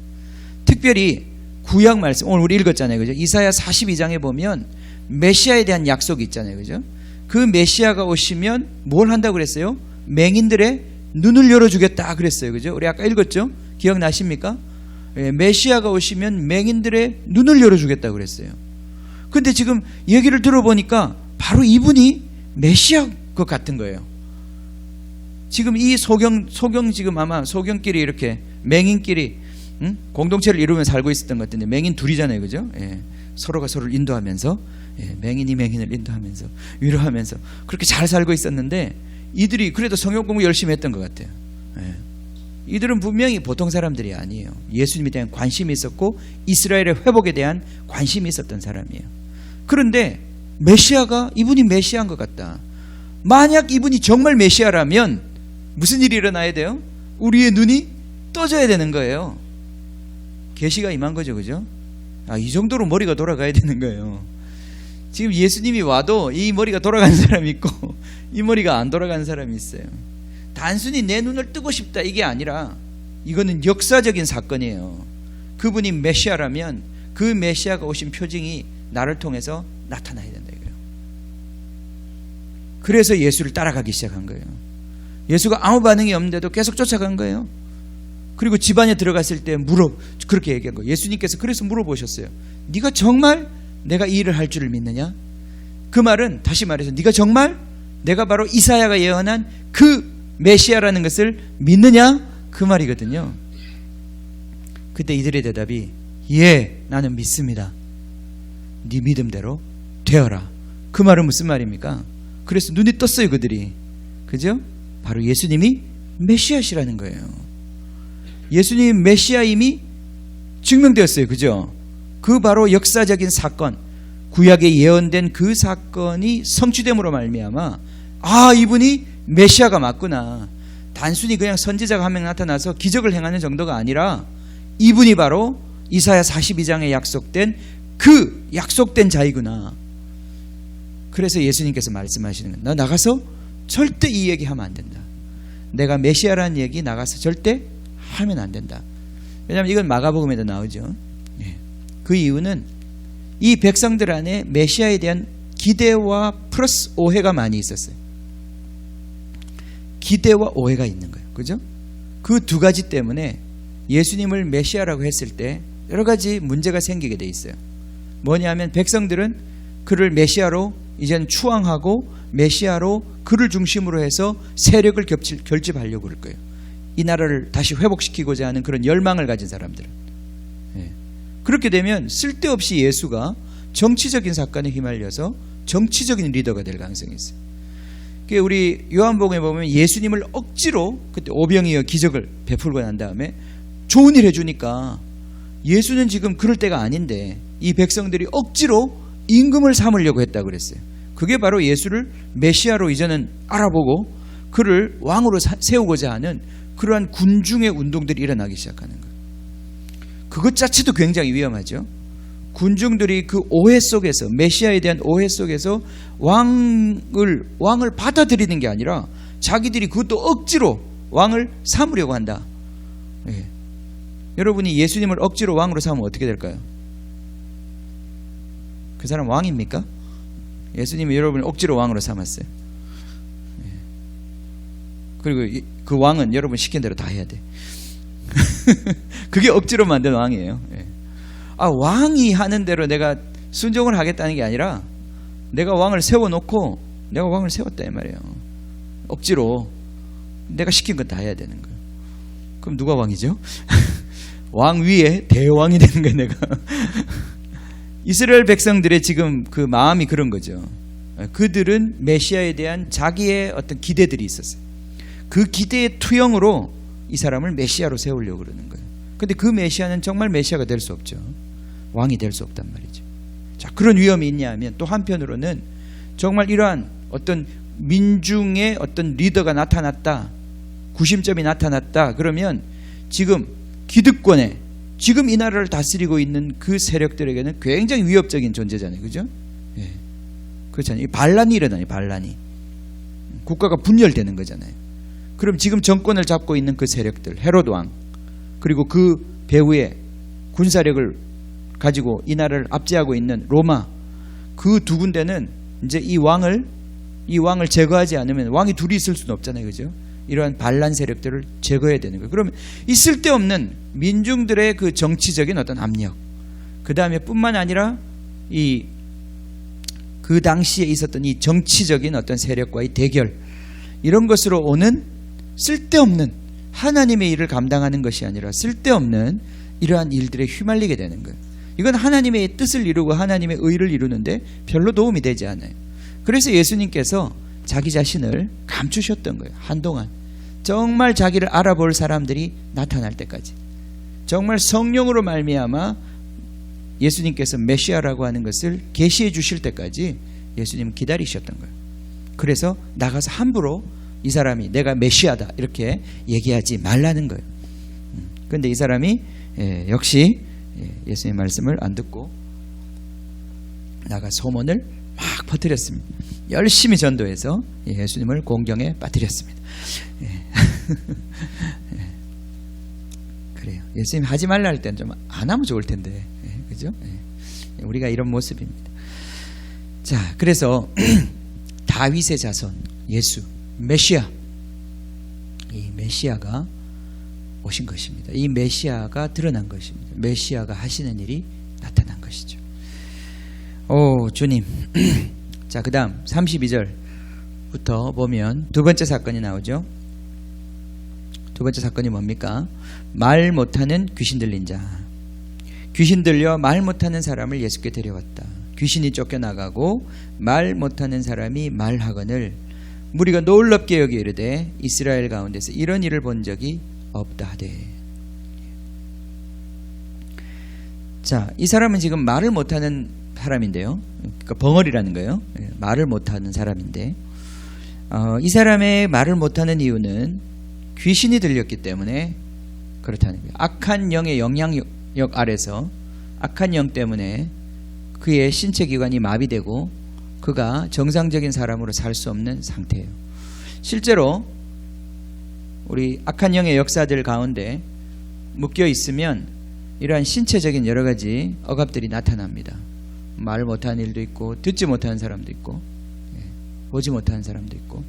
특별히 구약 말씀, 오늘 우리 읽었잖아요. 그죠? 이사야 42장에 보면 메시아에 대한 약속이 있잖아요. 그죠? 그 메시아가 오시면 뭘 한다고 그랬어요? 맹인들의 눈을 열어주겠다 그랬어요. 그죠? 우리 아까 읽었죠? 기억나십니까? 메시아가 오시면 맹인들의 눈을 열어주겠다 그랬어요. 근데 지금 얘기를 들어보니까 바로 이분이 메시아 것 같은 거예요. 지금 이 소경 지금 아마 소경끼리 이렇게 맹인끼리 공동체를 이루면서 살고 있었던 것 같은데 맹인 둘이잖아요. 그죠? 서로가 서로를 인도하면서 맹인이 맹인을 인도하면서 위로하면서 그렇게 잘 살고 있었는데 이들이 그래도 성경 공부 열심히 했던 것 같아요. 이들은 분명히 보통 사람들이 아니에요. 예수님에 대한 관심이 있었고 이스라엘의 회복에 대한 관심이 있었던 사람이에요. 그런데 메시아가 이분이 메시아인 것 같다. 만약 이분이 정말 메시아라면 무슨 일이 일어나야 돼요? 우리의 눈이 떠져야 되는 거예요. 계시가 임한 거죠, 그죠? 이 정도로 머리가 돌아가야 되는 거예요. 지금 예수님이 와도 이 머리가 돌아가는 사람이 있고 이 머리가 안 돌아가는 사람이 있어요. 단순히 내 눈을 뜨고 싶다 이게 아니라 이거는 역사적인 사건이에요. 그분이 메시아라면 그 메시아가 오신 표징이 나를 통해서 나타나야 된다 이거예요. 그래서 예수를 따라가기 시작한 거예요. 예수가 아무 반응이 없는데도 계속 쫓아간 거예요. 그리고 집안에 들어갔을 때 그렇게 얘기한 거예요. 예수님께서 그래서 물어보셨어요. 네가 정말 내가 이 일을 할 줄을 믿느냐? 그 말은 다시 말해서 네가 정말 내가 바로 이사야가 예언한 그 메시아라는 것을 믿느냐? 그 말이거든요. 그때 이들의 대답이 예, 나는 믿습니다. 네 믿음대로 되어라. 그 말은 무슨 말입니까? 그래서 눈이 떴어요, 그들이. 그죠? 바로 예수님이 메시아시라는 거예요. 예수님이 메시아임이 증명되었어요. 그죠? 그 바로 역사적인 사건, 구약에 예언된 그 사건이 성취됨으로 말미암아 이분이 메시아가 맞구나. 단순히 그냥 선지자가 한 명 나타나서 기적을 행하는 정도가 아니라 이분이 바로 이사야 42장에 약속된 그 약속된 자이구나. 그래서 예수님께서 말씀하시는 거예요. 너 나가서 절대 이 얘기하면 안 된다. 내가 메시아라는 얘기 나가서 절대 하면 안 된다. 왜냐하면 이건 마가복음에도 나오죠. 그 이유는 이 백성들 안에 메시아에 대한 기대와 플러스 오해가 많이 있었어요. 기대와 오해가 있는 거예요. 그죠? 그 두 가지 때문에 예수님을 메시아라고 했을 때 여러 가지 문제가 생기게 돼 있어요. 뭐냐면 백성들은 그를 메시아로 이제는 추앙하고 메시아로 그를 중심으로 해서 세력을 결집하려고 그럴 거예요. 이 나라를 다시 회복시키고자 하는 그런 열망을 가진 사람들은. 그렇게 되면 쓸데없이 예수가 정치적인 사건에 휘말려서 정치적인 리더가 될 가능성이 있어요. 우리 요한복음에 보면 예수님을 억지로 그때 오병이어 기적을 베풀고 난 다음에 좋은 일 해주니까 예수는 지금 그럴 때가 아닌데 이 백성들이 억지로 임금을 삼으려고 했다고 그랬어요. 그게 바로 예수를 메시아로 이제는 알아보고 그를 왕으로 세우고자 하는 그러한 군중의 운동들이 일어나기 시작하는 거예요. 그것 자체도 굉장히 위험하죠. 군중들이 그 오해 속에서 메시아에 대한 오해 속에서 왕을 받아들이는 게 아니라 자기들이 그것도 억지로 왕을 삼으려고 한다. 여러분이 예수님을 억지로 왕으로 삼으면 어떻게 될까요? 그 사람 왕입니까? 예수님이 여러분을 억지로 왕으로 삼았어요. 그리고 그 왕은 여러분 시킨 대로 다 해야 돼. 그게 억지로 만든 왕이에요. 왕이 하는 대로 내가 순종을 하겠다는 게 아니라 내가 왕을 세워놓고 내가 왕을 세웠다 이 말이에요. 억지로 내가 시킨 건 다 해야 되는 거예요. 그럼 누가 왕이죠? 왕 위에 대왕이 되는 거예요, 내가. 이스라엘 백성들의 지금 그 마음이 그런 거죠. 그들은 메시아에 대한 자기의 어떤 기대들이 있었어요. 그 기대의 투영으로 이 사람을 메시아로 세우려고 그러는 거예요. 근데 그 메시아는 정말 메시아가 될 수 없죠. 왕이 될 수 없단 말이죠. 자, 그런 위험이 있냐 하면 또 한편으로는 정말 이러한 어떤 민중의 어떤 리더가 나타났다, 구심점이 나타났다 그러면 지금 기득권에 지금 이 나라를 다스리고 있는 그 세력들에게는 굉장히 위협적인 존재잖아요. 그죠? 예. 그렇잖아요. 반란이 일어나요. 반란이. 국가가 분열되는 거잖아요. 그럼 지금 정권을 잡고 있는 그 세력들, 헤롯 왕, 그리고 그 배후에 군사력을 가지고 이 나라를 압제하고 있는 로마, 그 두 군데는 이제 이 왕을 제거하지 않으면 왕이 둘이 있을 수는 없잖아요. 그죠? 이러한 반란 세력들을 제거해야 되는 거예요. 그러면 이 쓸데없는 민중들의 그 정치적인 어떤 압력, 그 다음에 뿐만 아니라 그 당시에 있었던 이 정치적인 어떤 세력과의 대결, 이런 것으로 오는 쓸데없는 하나님의 일을 감당하는 것이 아니라 쓸데없는 이러한 일들에 휘말리게 되는 거예요. 이건 하나님의 뜻을 이루고 하나님의 의를 이루는데 별로 도움이 되지 않아요. 그래서 예수님께서 자기 자신을 감추셨던 거예요. 한동안 정말 자기를 알아볼 사람들이 나타날 때까지, 정말 성령으로 말미암아 예수님께서 메시아라고 하는 것을 계시해 주실 때까지 예수님은 기다리셨던 거예요. 그래서 나가서 함부로 이 사람이 내가 메시아다 이렇게 얘기하지 말라는 거예요. 그런데 이 사람이 역시 예수님의 말씀을 안 듣고 나가 소문을 막 퍼뜨렸습니다. 열심히 전도해서 예수님을 공경에 빠뜨렸습니다. 그래요. 예수님 하지 말라 할 때는 좀 안 하면 좋을 텐데, 그죠? 우리가 이런 모습입니다. 자, 그래서 다윗의 자손 예수 메시아, 이 메시아가 오신 것입니다. 이 메시아가 드러난 것입니다. 메시아가 하시는 일이 나타난 것이죠. 오, 주님. 자, 그 다음 32절부터 보면 두 번째 사건이 나오죠. 두 번째 사건이 뭡니까? 말 못하는 귀신 들린 자. 귀신 들려 말 못하는 사람을 예수께 데려왔다. 귀신이 쫓겨나가고 말 못하는 사람이 말하거늘 무리가 놀랍게 여기 이르되 이스라엘 가운데서 이런 일을 본 적이 없다 하되. 자, 이 사람은 지금 말을 못하는 사람인데요. 그러니까 벙어리라는 거예요. 말을 못하는 사람인데 이 사람의 말을 못하는 이유는 귀신이 들렸기 때문에 그렇다는 거예요. 악한 영의 영향력 아래서 악한 영 때문에 그의 신체 기관이 마비되고 그가 정상적인 사람으로 살 수 없는 상태예요. 실제로 우리 악한 영의 역사들 가운데 묶여 있으면 이러한 신체적인 여러 가지 억압들이 나타납니다. 말 못하는 일도 있고 듣지 못하는 사람도 있고 보지 못하는 사람도 있고,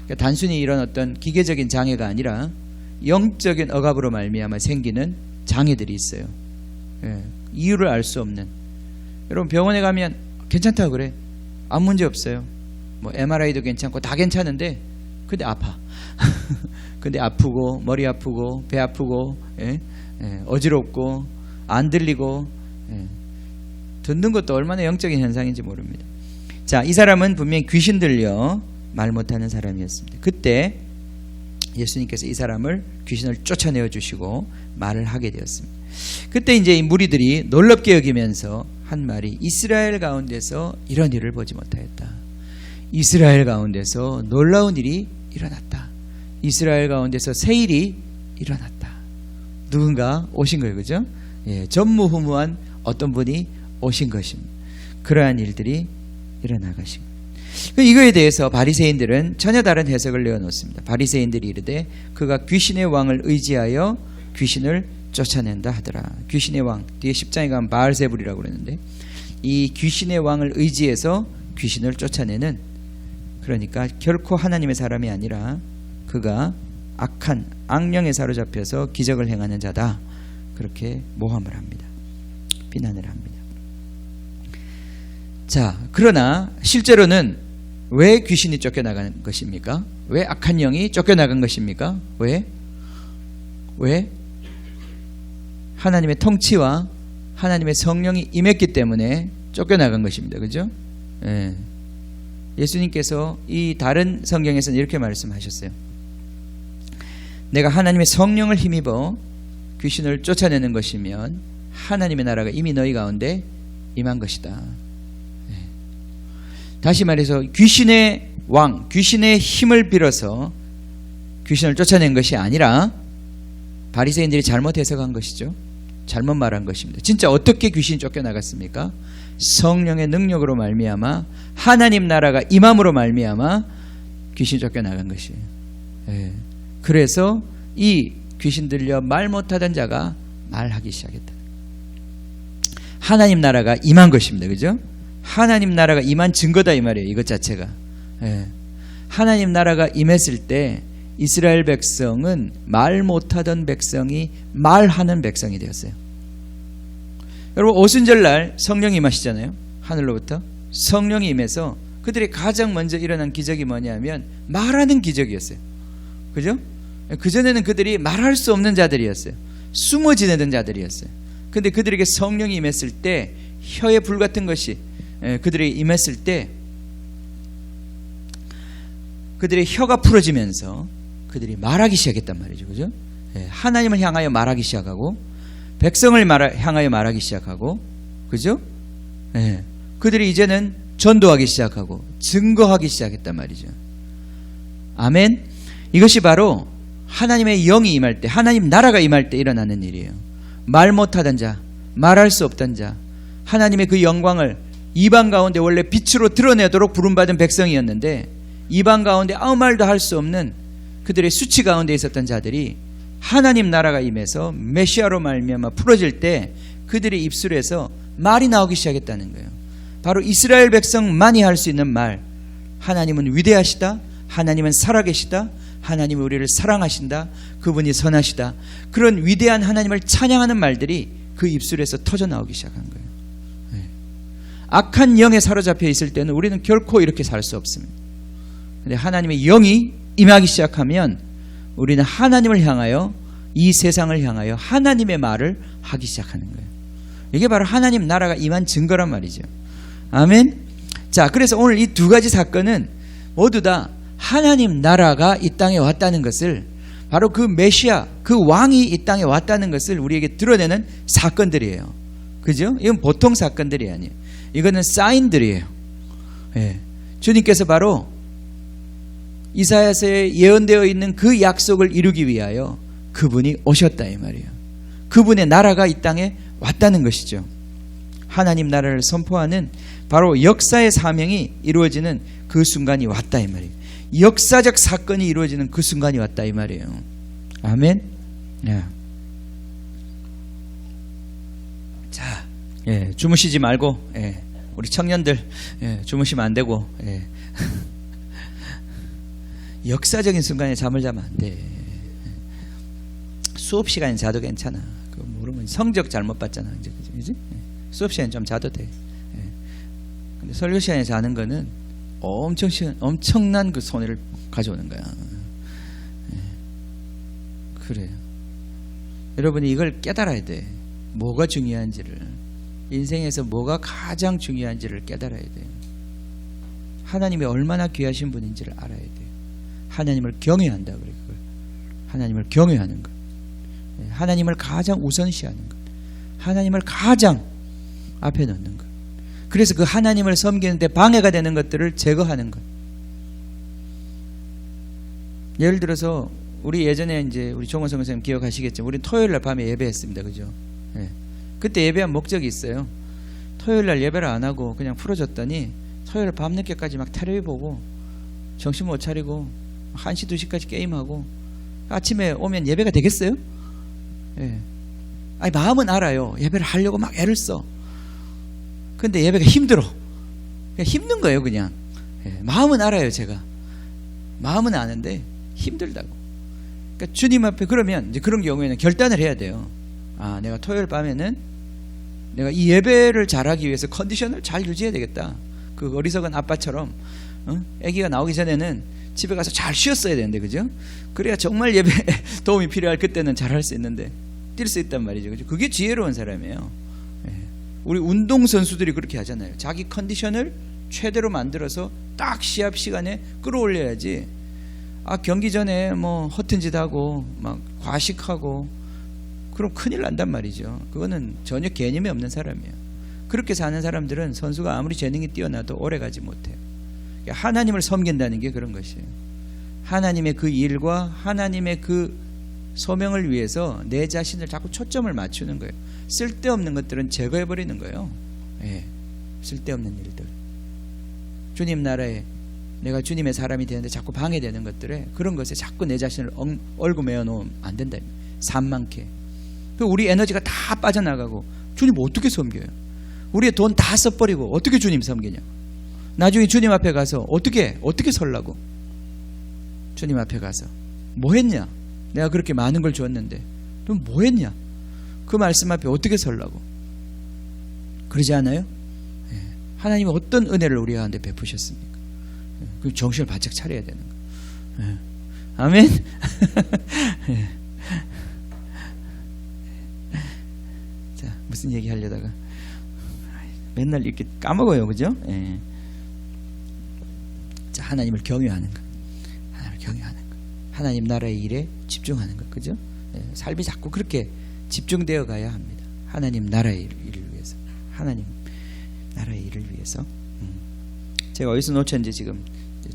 그러니까 단순히 이런 어떤 기계적인 장애가 아니라 영적인 억압으로 말미암아 생기는 장애들이 있어요. 이유를 알 수 없는. 여러분 병원에 가면 괜찮다고 그래. 아무 문제 없어요. 뭐 MRI도 괜찮고 다 괜찮은데 근데 아파. 근데 아프고 머리 아프고 배 아프고 어지럽고 안 들리고 듣는 것도 얼마나 영적인 현상인지 모릅니다. 자, 이 사람은 분명히 귀신 들려 말 못하는 사람이었습니다. 그때 예수님께서 이 사람을 귀신을 쫓아내어 주시고 말을 하게 되었습니다. 그때 이제 이 무리들이 놀랍게 여기면서 한 말이 이스라엘 가운데서 이런 일을 보지 못하였다. 이스라엘 가운데서 놀라운 일이 일어났다. 이스라엘 가운데서 새 일이 일어났다. 누군가 오신 거예요, 그죠? 전무후무한 어떤 분이 오신 것입니다. 그러한 일들이 일어나가신 거예요. 이거에 대해서 바리새인들은 전혀 다른 해석을 내어놓습니다. 바리새인들이 이르되 그가 귀신의 왕을 의지하여 귀신을 쫓아낸다 하더라. 귀신의 왕, 뒤에 10장에 가면 바알세불이라고 그러는데 이 귀신의 왕을 의지해서 귀신을 쫓아내는, 그러니까 결코 하나님의 사람이 아니라 그가 악한 악령에 사로잡혀서 기적을 행하는 자다. 그렇게 모함을 합니다. 비난을 합니다. 자, 그러나 실제로는 왜 귀신이 쫓겨나간 것입니까? 왜 악한 영이 쫓겨나간 것입니까? 왜? 하나님의 통치와 하나님의 성령이 임했기 때문에 쫓겨나간 것입니다. 그죠? 예수님께서 이 다른 성경에서는 이렇게 말씀하셨어요. 내가 하나님의 성령을 힘입어 귀신을 쫓아내는 것이면 하나님의 나라가 이미 너희 가운데 임한 것이다. 다시 말해서 귀신의 왕, 귀신의 힘을 빌어서 귀신을 쫓아낸 것이 아니라 바리새인들이 잘못 해석한 것이죠. 잘못 말한 것입니다. 진짜 어떻게 귀신이 쫓겨나갔습니까? 성령의 능력으로 말미암아 하나님 나라가 임함으로 말미암아 귀신이 쫓겨나간 것이에요. 그래서 이 귀신 들려 말 못하던 자가 말하기 시작했다. 하나님 나라가 임한 것입니다. 그죠? 하나님 나라가 임한 증거다 이 말이에요. 이것 자체가. 하나님 나라가 임했을 때 이스라엘 백성은 말 못하던 백성이 말하는 백성이 되었어요. 여러분 오순절날 성령이 임하시잖아요. 하늘로부터 성령이 임해서 그들이 가장 먼저 일어난 기적이 뭐냐면 말하는 기적이었어요. 그죠? 그전에는 그들이 말할 수 없는 자들이었어요. 숨어 지내던 자들이었어요. 근데 그들에게 성령이 임했을 때 혀의 불 같은 것이 그들에게 임했을 때 그들의 혀가 풀어지면서 그들이 말하기 시작했단 말이죠. 그죠? 하나님을 향하여 말하기 시작하고 백성을 향하여 말하기 시작하고, 그죠? 그들이 이제는 전도하기 시작하고 증거하기 시작했단 말이죠. 아멘. 이것이 바로 하나님의 영이 임할 때, 하나님 나라가 임할 때 일어나는 일이에요. 말 못하던 자, 말할 수 없던 자, 하나님의 그 영광을 이방 가운데 원래 빛으로 드러내도록 부름받은 백성이었는데 이방 가운데 아무 말도 할 수 없는 그들의 수치 가운데 있었던 자들이 하나님 나라가 임해서 메시아로 말미암아 풀어질 때 그들의 입술에서 말이 나오기 시작했다는 거예요. 바로 이스라엘 백성만이 할 수 있는 말, 하나님은 위대하시다, 하나님은 살아계시다, 하나님이 우리를 사랑하신다, 그분이 선하시다, 그런 위대한 하나님을 찬양하는 말들이 그 입술에서 터져 나오기 시작한 거예요. 악한 영에 사로잡혀 있을 때는 우리는 결코 이렇게 살 수 없습니다. 근데 하나님의 영이 임하기 시작하면 우리는 하나님을 향하여, 이 세상을 향하여 하나님의 말을 하기 시작하는 거예요. 이게 바로 하나님 나라가 임한 증거란 말이죠. 아멘. 자, 그래서 오늘 이 두 가지 사건은 모두 다 하나님 나라가 이 땅에 왔다는 것을, 바로 그 메시아, 그 왕이 이 땅에 왔다는 것을 우리에게 드러내는 사건들이에요. 그죠? 이건 보통 사건들이 아니에요. 이거는 사인들이에요. 주님께서 바로 이사야서에 예언되어 있는 그 약속을 이루기 위하여 그분이 오셨다 이 말이에요. 그분의 나라가 이 땅에 왔다는 것이죠. 하나님 나라를 선포하는 바로 역사의 사명이 이루어지는 그 순간이 왔다 이 말이에요. 역사적 사건이 이루어지는 그 순간이 왔다 이 말이에요. 아멘. 자, 주무시지 말고, 우리 청년들 주무시면 안 되고, 역사적인 순간에 잠을 자면 안 돼. 수업 시간에 자도 괜찮아. 그거 모르면 성적 잘못 봤잖아. 그지? 수업 시간에 좀 자도 돼. 근데 설교 시간에 자는 거는 엄청난 그 손해를 가져오는 거야. 그래요. 여러분이 이걸 깨달아야 돼. 뭐가 중요한지를, 인생에서 뭐가 가장 중요한지를 깨달아야 돼요. 하나님이 얼마나 귀하신 분인지를 알아야 돼요. 하나님을 경외한다 그래. 그걸 하나님을 경외하는 것, 하나님을 가장 우선시하는 것, 하나님을 가장 앞에 놓는 것. 그래서 그 하나님을 섬기는데 방해가 되는 것들을 제거하는 것. 예를 들어서 우리 예전에 이제 우리 종원성 선생님 기억하시겠지만 우리 토요일 날 밤에 예배했습니다. 그죠? 그때 예배한 목적이 있어요. 토요일 날 예배를 안 하고 그냥 풀어줬더니 토요일 밤늦게까지 막 텔레비 보고 정신 못 차리고 1시 2시까지 게임하고 아침에 오면 예배가 되겠어요? 아니 마음은 알아요. 예배를 하려고 막 애를 써. 근데 예배가 힘들어. 그냥 힘든 거예요. 그냥. 마음은 알아요. 제가 마음은 아는데 힘들다고. 그러니까 주님 앞에, 그러면 이제 그런 경우에는 결단을 해야 돼요. 아, 내가 토요일 밤에는 내가 이 예배를 잘하기 위해서 컨디션을 잘 유지해야 되겠다. 그 어리석은 아빠처럼 아기가 나오기 전에는 집에 가서 잘 쉬었어야 되는데, 그죠? 그래야 정말 예배에 도움이 필요할 그때는 잘할 수 있는데 뛸 수 있단 말이죠. 그죠? 그게 지혜로운 사람이에요. 우리 운동선수들이 그렇게 하잖아요. 자기 컨디션을 최대로 만들어서 딱 시합 시간에 끌어올려야지. 아, 경기 전에 뭐 허튼 짓 하고 막 과식하고 그럼 큰일 난단 말이죠. 그거는 전혀 개념이 없는 사람이에요. 그렇게 사는 사람들은 선수가 아무리 재능이 뛰어나도 오래 가지 못해요. 하나님을 섬긴다는 게 그런 것이에요. 하나님의 그 일과 하나님의 그 소명을 위해서 내 자신을 자꾸 초점을 맞추는 거예요. 쓸데없는 것들은 제거해버리는 거예요. 쓸데없는 일들. 주님 나라에 내가 주님의 사람이 되는데 자꾸 방해되는 것들에, 그런 것에 자꾸 내 자신을 얼고 매어 놓으면 안 된다. 산만케. 우리 에너지가 다 빠져나가고 주님 어떻게 섬겨요? 우리의 돈 다 써버리고 어떻게 주님 섬기냐? 나중에 주님 앞에 가서 어떻게 설라고? 주님 앞에 가서 뭐 했냐? 내가 그렇게 많은 걸 줬는데 넌 뭐 했냐? 그 말씀 앞에 어떻게 설라고? 그러지 않아요? 하나님이 어떤 은혜를 우리 가운데 베푸셨습니까? 그 정신을 바짝 차려야 되는 거예요. 아멘. 자, 무슨 얘기 하려다가 맨날 이렇게 까먹어요, 그죠? 예. 자, 하나님을 경외하는 것, 하나님을 경외하는 것, 하나님 나라의 일에 집중하는 것, 그죠? 예. 삶이 자꾸 그렇게 집중되어 가야 합니다. 하나님 나라의 일을 위해서, 하나님 나라의 일을 위해서. 제가 어디서 놓쳤는지 지금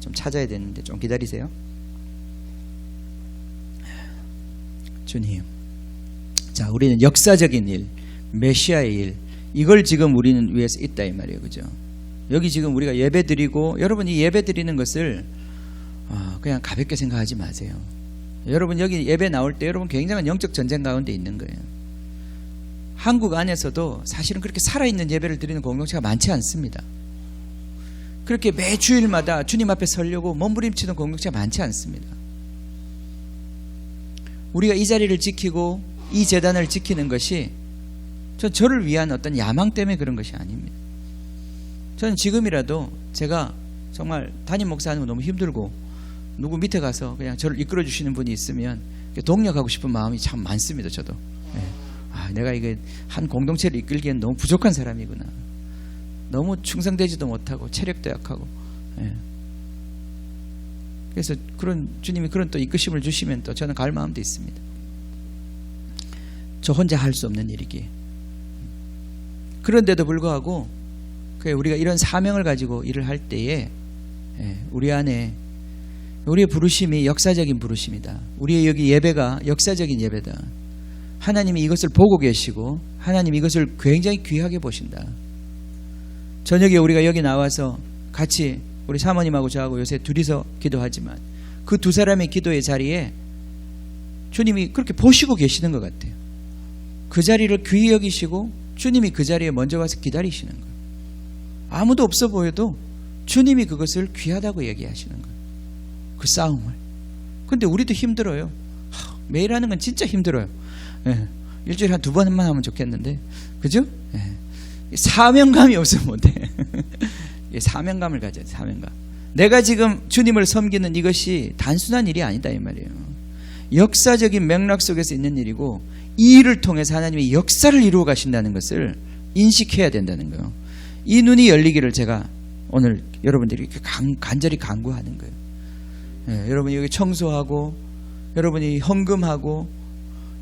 좀 찾아야 되는데 좀 기다리세요. 주님, 자, 우리는 역사적인 일, 메시아의 일, 이걸 지금 우리는 위해서 있다 이 말이에요, 그죠? 여기 지금 우리가 예배 드리고, 여러분이 예배 드리는 것을 그냥 가볍게 생각하지 마세요. 여러분 여기 예배 나올 때 여러분 굉장한 영적 전쟁 가운데 있는 거예요. 한국 안에서도 사실은 그렇게 살아있는 예배를 드리는 공동체가 많지 않습니다. 그렇게 매 주일마다 주님 앞에 서려고 몸부림치는 공동체가 많지 않습니다. 우리가 이 자리를 지키고 이 재단을 지키는 것이 저를 위한 어떤 야망 때문에 그런 것이 아닙니다. 저는 지금이라도 제가 정말 담임 목사하는 거 너무 힘들고 누구 밑에 가서 그냥 저를 이끌어 주시는 분이 있으면 동력하고 싶은 마음이 참 많습니다. 저도. 내가 이게 한 공동체를 이끌기엔 너무 부족한 사람이구나. 너무 충성되지도 못하고 체력도 약하고. 그래서 그런 주님이 그런 또 이끄심을 주시면 또 저는 갈 마음도 있습니다. 저 혼자 할 수 없는 일이기에. 그런데도 불구하고 우리가 이런 사명을 가지고 일을 할 때에 우리 안에 우리의 부르심이 역사적인 부르심이다. 우리의 여기 예배가 역사적인 예배다. 하나님이 이것을 보고 계시고 하나님이 이것을 굉장히 귀하게 보신다. 저녁에 우리가 여기 나와서 같이 우리 사모님하고 저하고 요새 둘이서 기도하지만 그 두 사람의 기도의 자리에 주님이 그렇게 보시고 계시는 것 같아요. 그 자리를 귀히 여기시고 주님이 그 자리에 먼저 와서 기다리시는 거예요. 아무도 없어 보여도 주님이 그것을 귀하다고 얘기하시는 거예요. 그 싸움을. 근데 우리도 힘들어요. 매일 하는 건 진짜 힘들어요. 일주일에 한 2번만 하면 좋겠는데, 그죠? 사명감이 없으면 못해. 사명감을 가져야 돼. 사명감. 내가 지금 주님을 섬기는 이것이 단순한 일이 아니다 이 말이에요. 역사적인 맥락 속에서 있는 일이고 이 일을 통해서 하나님이 역사를 이루어 가신다는 것을 인식해야 된다는 거예요. 이 눈이 열리기를 제가 오늘 여러분들이 간절히 간구하는 거예요. 여러분이 여기 청소하고 여러분이 헌금하고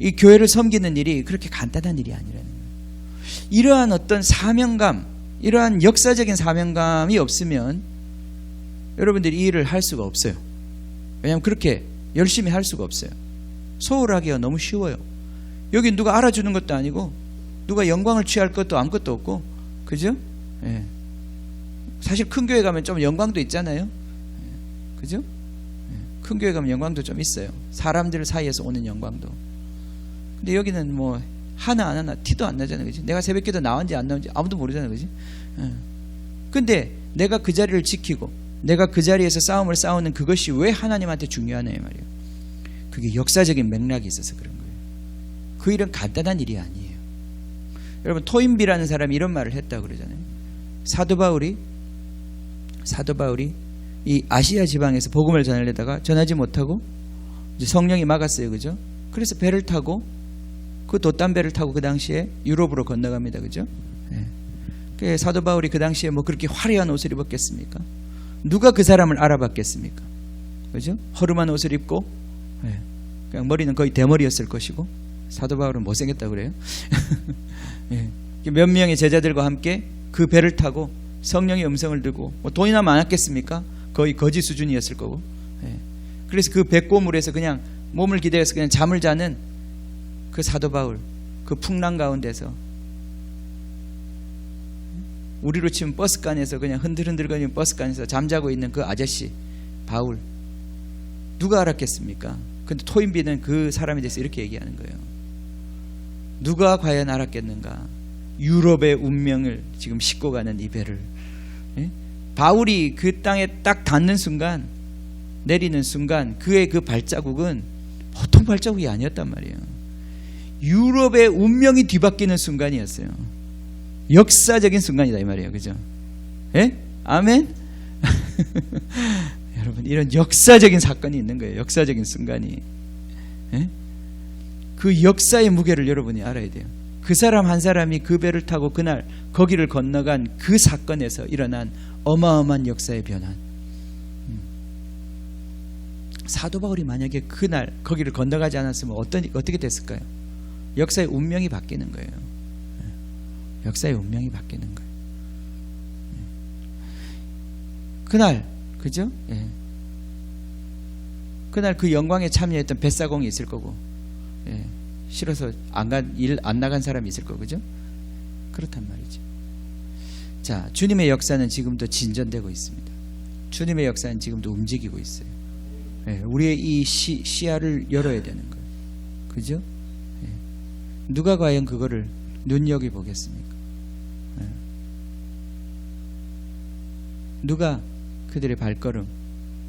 이 교회를 섬기는 일이 그렇게 간단한 일이 아니라는 거예요. 이러한 어떤 사명감, 이러한 역사적인 사명감이 없으면 여러분들이 이 일을 할 수가 없어요. 왜냐하면 그렇게 열심히 할 수가 없어요. 소홀하기가 너무 쉬워요. 여기 누가 알아주는 것도 아니고 누가 영광을 취할 것도 아무것도 없고, 그죠? 사실 큰 교회 가면 좀 영광도 있잖아요. 그죠? 큰 교회 가면 영광도 좀 있어요. 사람들 사이에서 오는 영광도. 근데 여기는 뭐 하나 안 하나 티도 안 나잖아요. 그지? 내가 새벽기도 나왔는지 안 나왔는지 아무도 모르잖아요. 그지? 근데 내가 그 자리를 지키고 내가 그 자리에서 싸움을 싸우는 그것이 왜 하나님한테 중요하냐 말이에요. 그게 역사적인 맥락이 있어서 그런 거예요. 그 일은 간단한 일이 아니에요. 여러분 토인비라는 사람이 이런 말을 했다고 그러잖아요. 사도 바울이 이 아시아 지방에서 복음을 전하려다가 전하지 못하고 이제 성령이 막았어요. 그죠? 그래서 배를 타고 그 돛담배를 타고 그 당시에 유럽으로 건너갑니다. 그죠? 그 사도 바울이 그 당시에 뭐 그렇게 화려한 옷을 입었겠습니까? 누가 그 사람을 알아봤겠습니까? 그죠? 허름한 옷을 입고 그냥 머리는 거의 대머리였을 것이고 사도 바울은 못생겼다고 그래요. 몇 명의 제자들과 함께 그 배를 타고 성령의 음성을 듣고 뭐 돈이나 많았겠습니까? 거의 거지 수준이었을 거고. 그래서 그 백고물에서 그냥 몸을 기대어서 그냥 잠을 자는 그 사도 바울, 그 풍랑 가운데서 우리로 치면 버스간에서 그냥 흔들흔들거리는 버스간에서 잠자고 있는 그 아저씨 바울, 누가 알았겠습니까? 근데 토인비는 그 사람에 대해서 이렇게 얘기하는 거예요. 누가 과연 알았겠는가? 유럽의 운명을 지금 싣고 가는 이 배를. 바울이 그 땅에 딱 닿는 순간, 내리는 순간 그의 그 발자국은 보통 발자국이 아니었단 말이에요. 유럽의 운명이 뒤바뀌는 순간이었어요. 역사적인 순간이다 이 말이에요. 그죠? 아멘? 여러분 이런 역사적인 사건이 있는 거예요. 역사적인 순간이. 그 역사의 무게를 여러분이 알아야 돼요. 그 사람 한 사람이 그 배를 타고 그날 거기를 건너간 그 사건에서 일어난 어마어마한 역사의 변환. 사도 바울이 만약에 그날 거기를 건너가지 않았으면 어떻게 됐을까요? 역사의 운명이 바뀌는 거예요. 역사의 운명이 바뀌는 거예요. 그날, 그죠? 예. 그날 그 영광에 참여했던 벳사공이 있을 거고, 예. 싫어서 안 나간 사람이 있을 거고, 그죠? 그렇단 말이죠. 자, 주님의 역사는 지금도 진전되고 있습니다. 주님의 역사는 지금도 움직이고 있어요. 예. 우리의 이 시야를 열어야 되는 거예요. 그죠? 예. 누가 과연 그거를 눈여겨보겠습니까? 예. 누가 그들의 발걸음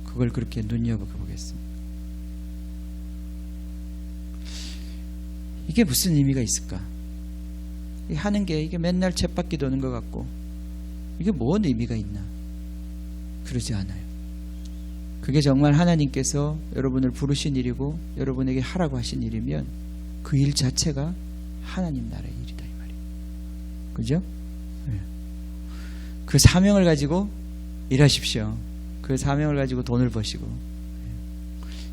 그걸 그렇게 눈여겨보겠습니까? 이게 무슨 의미가 있을까? 하는 게 이게 맨날 쳇바퀴 도는 것 같고 이게 뭔 의미가 있나? 그러지 않아요. 그게 정말 하나님께서 여러분을 부르신 일이고 여러분에게 하라고 하신 일이면 그 일 자체가 하나님 나라의 일이다 이 말이에요. 그죠? 네. 그 사명을 가지고 일하십시오. 그 사명을 가지고 돈을 버시고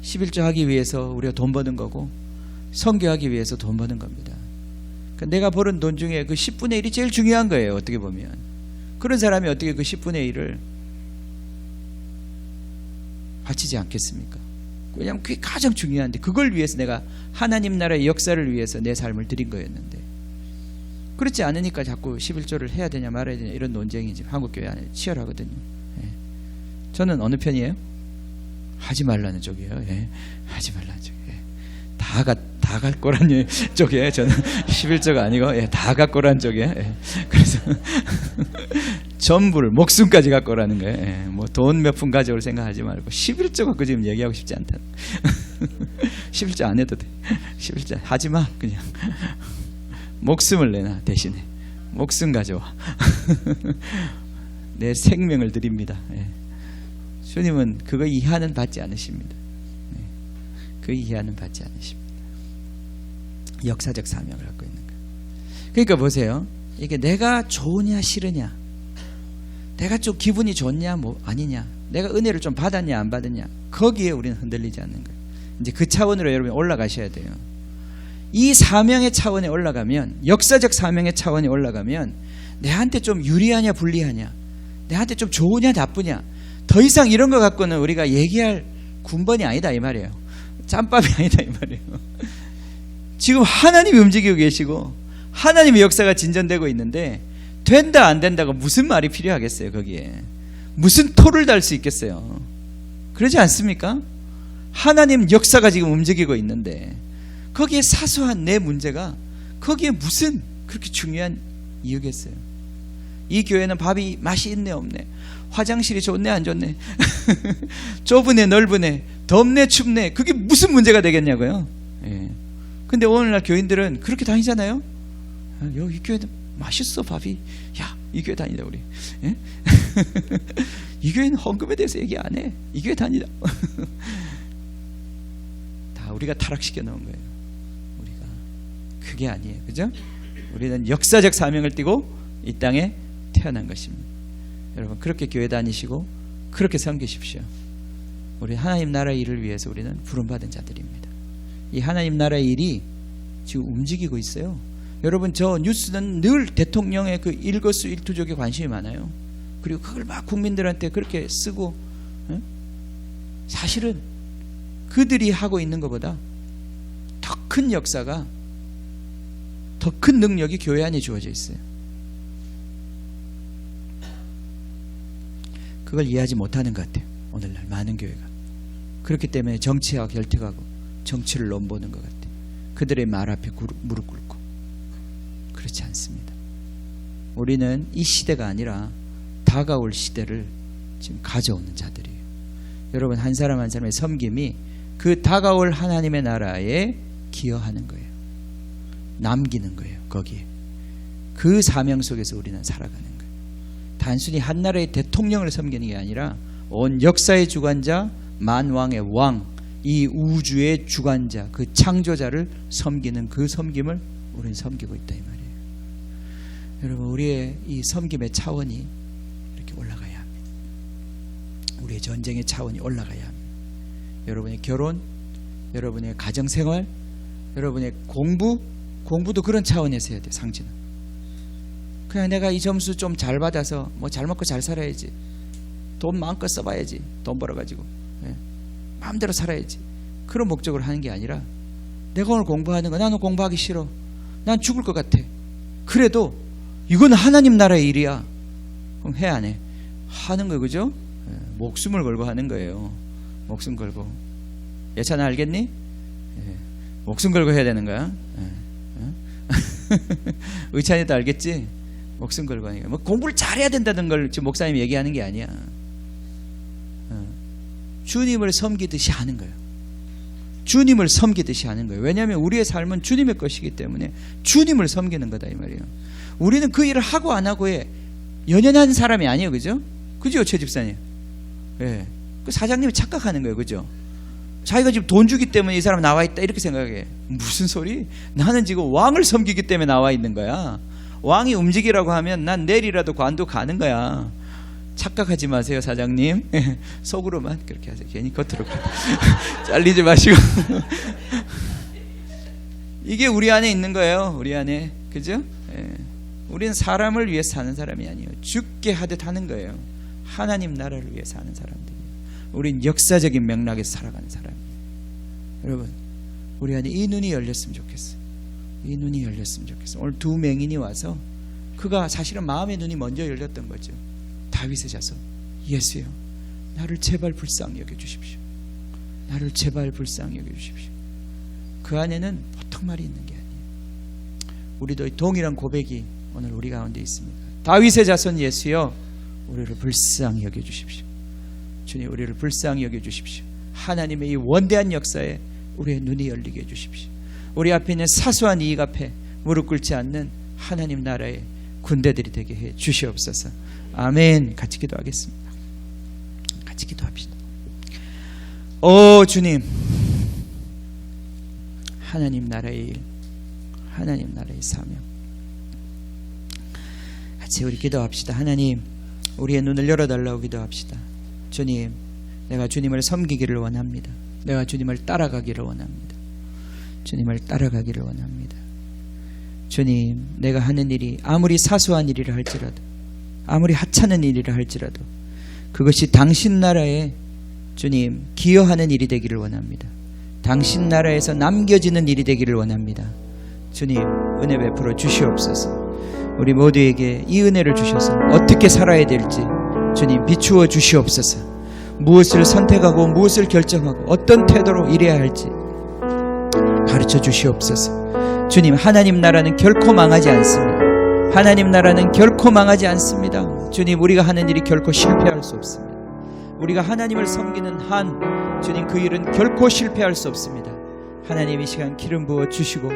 11조 하기 위해서 우리가 돈 버는 거고 선교하기 위해서 돈 버는 겁니다. 그러니까 내가 벌은 돈 중에 그 10분의 1이 제일 중요한 거예요. 어떻게 보면. 그런 사람이 어떻게 그 10분의 1을 바치지 않겠습니까? 왜냐하면 그게 가장 중요한데 그걸 위해서 내가 하나님 나라의 역사를 위해서 내 삶을 드린 거였는데 그렇지 않으니까 자꾸 11조를 해야 되냐 말아야 되냐 이런 논쟁이 지금 한국교회 안에 치열하거든요. 예. 저는 어느 편이에요? 하지 말라는 쪽이에요. 예. 하지 말라는 쪽이에요. 예. 다 갈 거란 쪽이에요. 저는 11조가 아니고 예. 다 갈 거란 쪽이에요. 예. 그래서 전부를 목숨까지 갖고 오라는 거예요. 예. 뭐 돈 몇 푼 가져올 생각하지 말고 11조 갖고 지금 얘기하고 싶지 않다. 11조 안 해도 돼. 11조 하지 마. 그냥 목숨을 내놔. 대신에 목숨 가져와. 내 생명을 드립니다. 예. 주님은 그거 이하는 받지 않으십니다. 예. 그 이하는 받지 않으십니다. 역사적 사명을 갖고 있는 거예요. 그러니까 보세요. 이게 내가 좋으냐 싫으냐, 내가 좀 기분이 좋냐 뭐 아니냐, 내가 은혜를 좀 받았냐 안 받았냐, 거기에 우리는 흔들리지 않는 거예요. 이제 그 차원으로 여러분이 올라가셔야 돼요. 이 사명의 차원에 올라가면, 역사적 사명의 차원에 올라가면 내한테 좀 유리하냐 불리하냐, 내한테 좀 좋으냐 나쁘냐, 더 이상 이런 거 갖고는 우리가 얘기할 군번이 아니다 이 말이에요. 짬밥이 아니다 이 말이에요. 지금 하나님이 움직이고 계시고 하나님의 역사가 진전되고 있는데 된다 안 된다가 무슨 말이 필요하겠어요. 거기에 무슨 토를 달 수 있겠어요. 그러지 않습니까? 하나님 역사가 지금 움직이고 있는데 거기에 사소한 내 문제가 거기에 무슨 그렇게 중요한 이유겠어요. 이 교회는 밥이 맛이 있네 없네, 화장실이 좋네 안 좋네, 좁으네 넓으네, 덥네 춥네, 그게 무슨 문제가 되겠냐고요. 예. 근데 오늘날 교인들은 그렇게 다니잖아요. 여기 이 교회는 맛있어 밥이. 야, 이 교회 다니다 우리. 예? 이 교회는 헌금에 대해서 얘기 안 해. 이 교회 다니다. 다 우리가 타락시켜 놓은 거예요. 우리가 그게 아니에요. 그죠? 우리는 역사적 사명을 띠고 이 땅에 태어난 것입니다. 여러분 그렇게 교회 다니시고 그렇게 섬기십시오. 우리 하나님 나라의 일을 위해서 우리는 부름받은 자들입니다. 이 하나님 나라의 일이 지금 움직이고 있어요. 여러분 저 뉴스는 늘 대통령의 그 일거수일투족에 관심이 많아요. 그리고 그걸 막 국민들한테 그렇게 쓰고, 사실은 그들이 하고 있는 것보다 더 큰 역사가, 더 큰 능력이 교회 안에 주어져 있어요. 그걸 이해하지 못하는 것 같아요. 오늘날 많은 교회가. 그렇기 때문에 정치와 결탁하고 정치를 넘보는 것 같아요. 그들의 말 앞에 무릎 꿇고. 그렇지 않습니다. 우리는 이 시대가 아니라 다가올 시대를 지금 가져오는 자들이에요. 여러분 한 사람 한 사람의 섬김이 그 다가올 하나님의 나라에 기여하는 거예요. 남기는 거예요. 거기에 그 사명 속에서 우리는 살아가는 거예요. 단순히 한 나라의 대통령을 섬기는 게 아니라 온 역사의 주관자, 만왕의 왕, 이 우주의 주관자, 그 창조자를 섬기는 그 섬김을 우리는 섬기고 있다 이 말이에요. 여러분, 우리의 이 섬김의 차원이 이렇게 올라가야 합니다. 우리의 전쟁의 차원이 올라가야 합니다. 여러분의 결혼, 여러분의 가정생활, 여러분의 공부도 그런 차원에서 해야 돼. 상진은 그냥 내가 이 점수 좀 잘 받아서 뭐 잘 먹고 잘 살아야지, 돈 마음껏 써봐야지, 돈 벌어가지고 마음대로 살아야지, 그런 목적으로 하는 게 아니라 내가 오늘 공부하는 거, 나는 공부하기 싫어, 난 죽을 것 같아, 그래도 이건 하나님 나라의 일이야, 그럼 해 안 해? 하는 거, 그죠? 목숨을 걸고 하는 거예요. 목숨 걸고. 예찬아 알겠니? 목숨 걸고 해야 되는 거야. 의찬이도 알겠지? 목숨 걸고 하니까. 뭐 공부를 잘해야 된다는 걸 지금 목사님이 얘기하는 게 아니야. 주님을 섬기듯이 하는 거예요. 주님을 섬기듯이 하는 거예요. 왜냐하면 우리의 삶은 주님의 것이기 때문에 주님을 섬기는 거다 이 말이에요. 우리는 그 일을 하고 안 하고에 연연한 사람이 아니에요. 그죠? 그죠, 최 집사님? 예. 그 사장님이 착각하는 거예요. 그죠? 자기가 지금 돈 주기 때문에 이 사람 나와 있다 이렇게 생각해. 무슨 소리? 나는 지금 왕을 섬기기 때문에 나와 있는 거야. 왕이 움직이라고 하면 난 내일이라도 관도 가는 거야. 착각하지 마세요, 사장님. 속으로만 그렇게 하세요. 괜히 겉으로 잘리지 마시고. 이게 우리 안에 있는 거예요. 우리 안에. 그죠? 우리는 사람을 위해 사는 사람이 아니에요. 죽게 하듯 하는 거예요. 하나님 나라를 위해 사는 사람들이에요. 우린 역사적인 맥락에서 살아가는 사람이에요. 여러분, 우리 안에 이 눈이 열렸으면 좋겠어요. 이 눈이 열렸으면 좋겠어요. 오늘 두 맹인이 와서, 그가 사실은 마음의 눈이 먼저 열렸던 거죠. 다윗의 자손 예수여, 나를 제발 불쌍히 여겨주십시오. 나를 제발 불쌍히 여겨주십시오. 그 안에는 보통 말이 있는 게 아니에요. 우리도 동일한 고백이 오늘 우리 가운데 있습니다. 다윗의 자손 예수여, 우리를 불쌍히 여겨주십시오. 주님, 우리를 불쌍히 여겨주십시오. 하나님의 이 원대한 역사에 우리의 눈이 열리게 해주십시오. 우리 앞에 있는 사소한 이익 앞에 무릎 꿇지 않는 하나님 나라의 군대들이 되게 해 주시옵소서. 아멘. 같이 기도하겠습니다. 같이 기도합시다. 오 주님, 하나님 나라의 일, 하나님 나라의 사명, 같이 우리 기도합시다. 하나님, 우리의 눈을 열어달라고 기도합시다. 주님, 내가 주님을 섬기기를 원합니다. 내가 주님을 따라가기를 원합니다. 주님을 따라가기를 원합니다. 주님, 내가 하는 일이 아무리 사소한 일이라 할지라도, 아무리 하찮은 일이라 할지라도 그것이 당신 나라에 주님 기여하는 일이 되기를 원합니다. 당신 나라에서 남겨지는 일이 되기를 원합니다. 주님, 은혜 베풀어 주시옵소서. 우리 모두에게 이 은혜를 주셔서 어떻게 살아야 될지 주님 비추어 주시옵소서. 무엇을 선택하고 무엇을 결정하고 어떤 태도로 일해야 할지 가르쳐 주시옵소서. 주님, 하나님 나라는 결코 망하지 않습니다. 하나님 나라는 결코 망하지 않습니다. 주님, 우리가 하는 일이 결코 실패할 수 없습니다. 우리가 하나님을 섬기는 한 주님, 그 일은 결코 실패할 수 없습니다. 하나님, 이 시간 기름 부어 주시고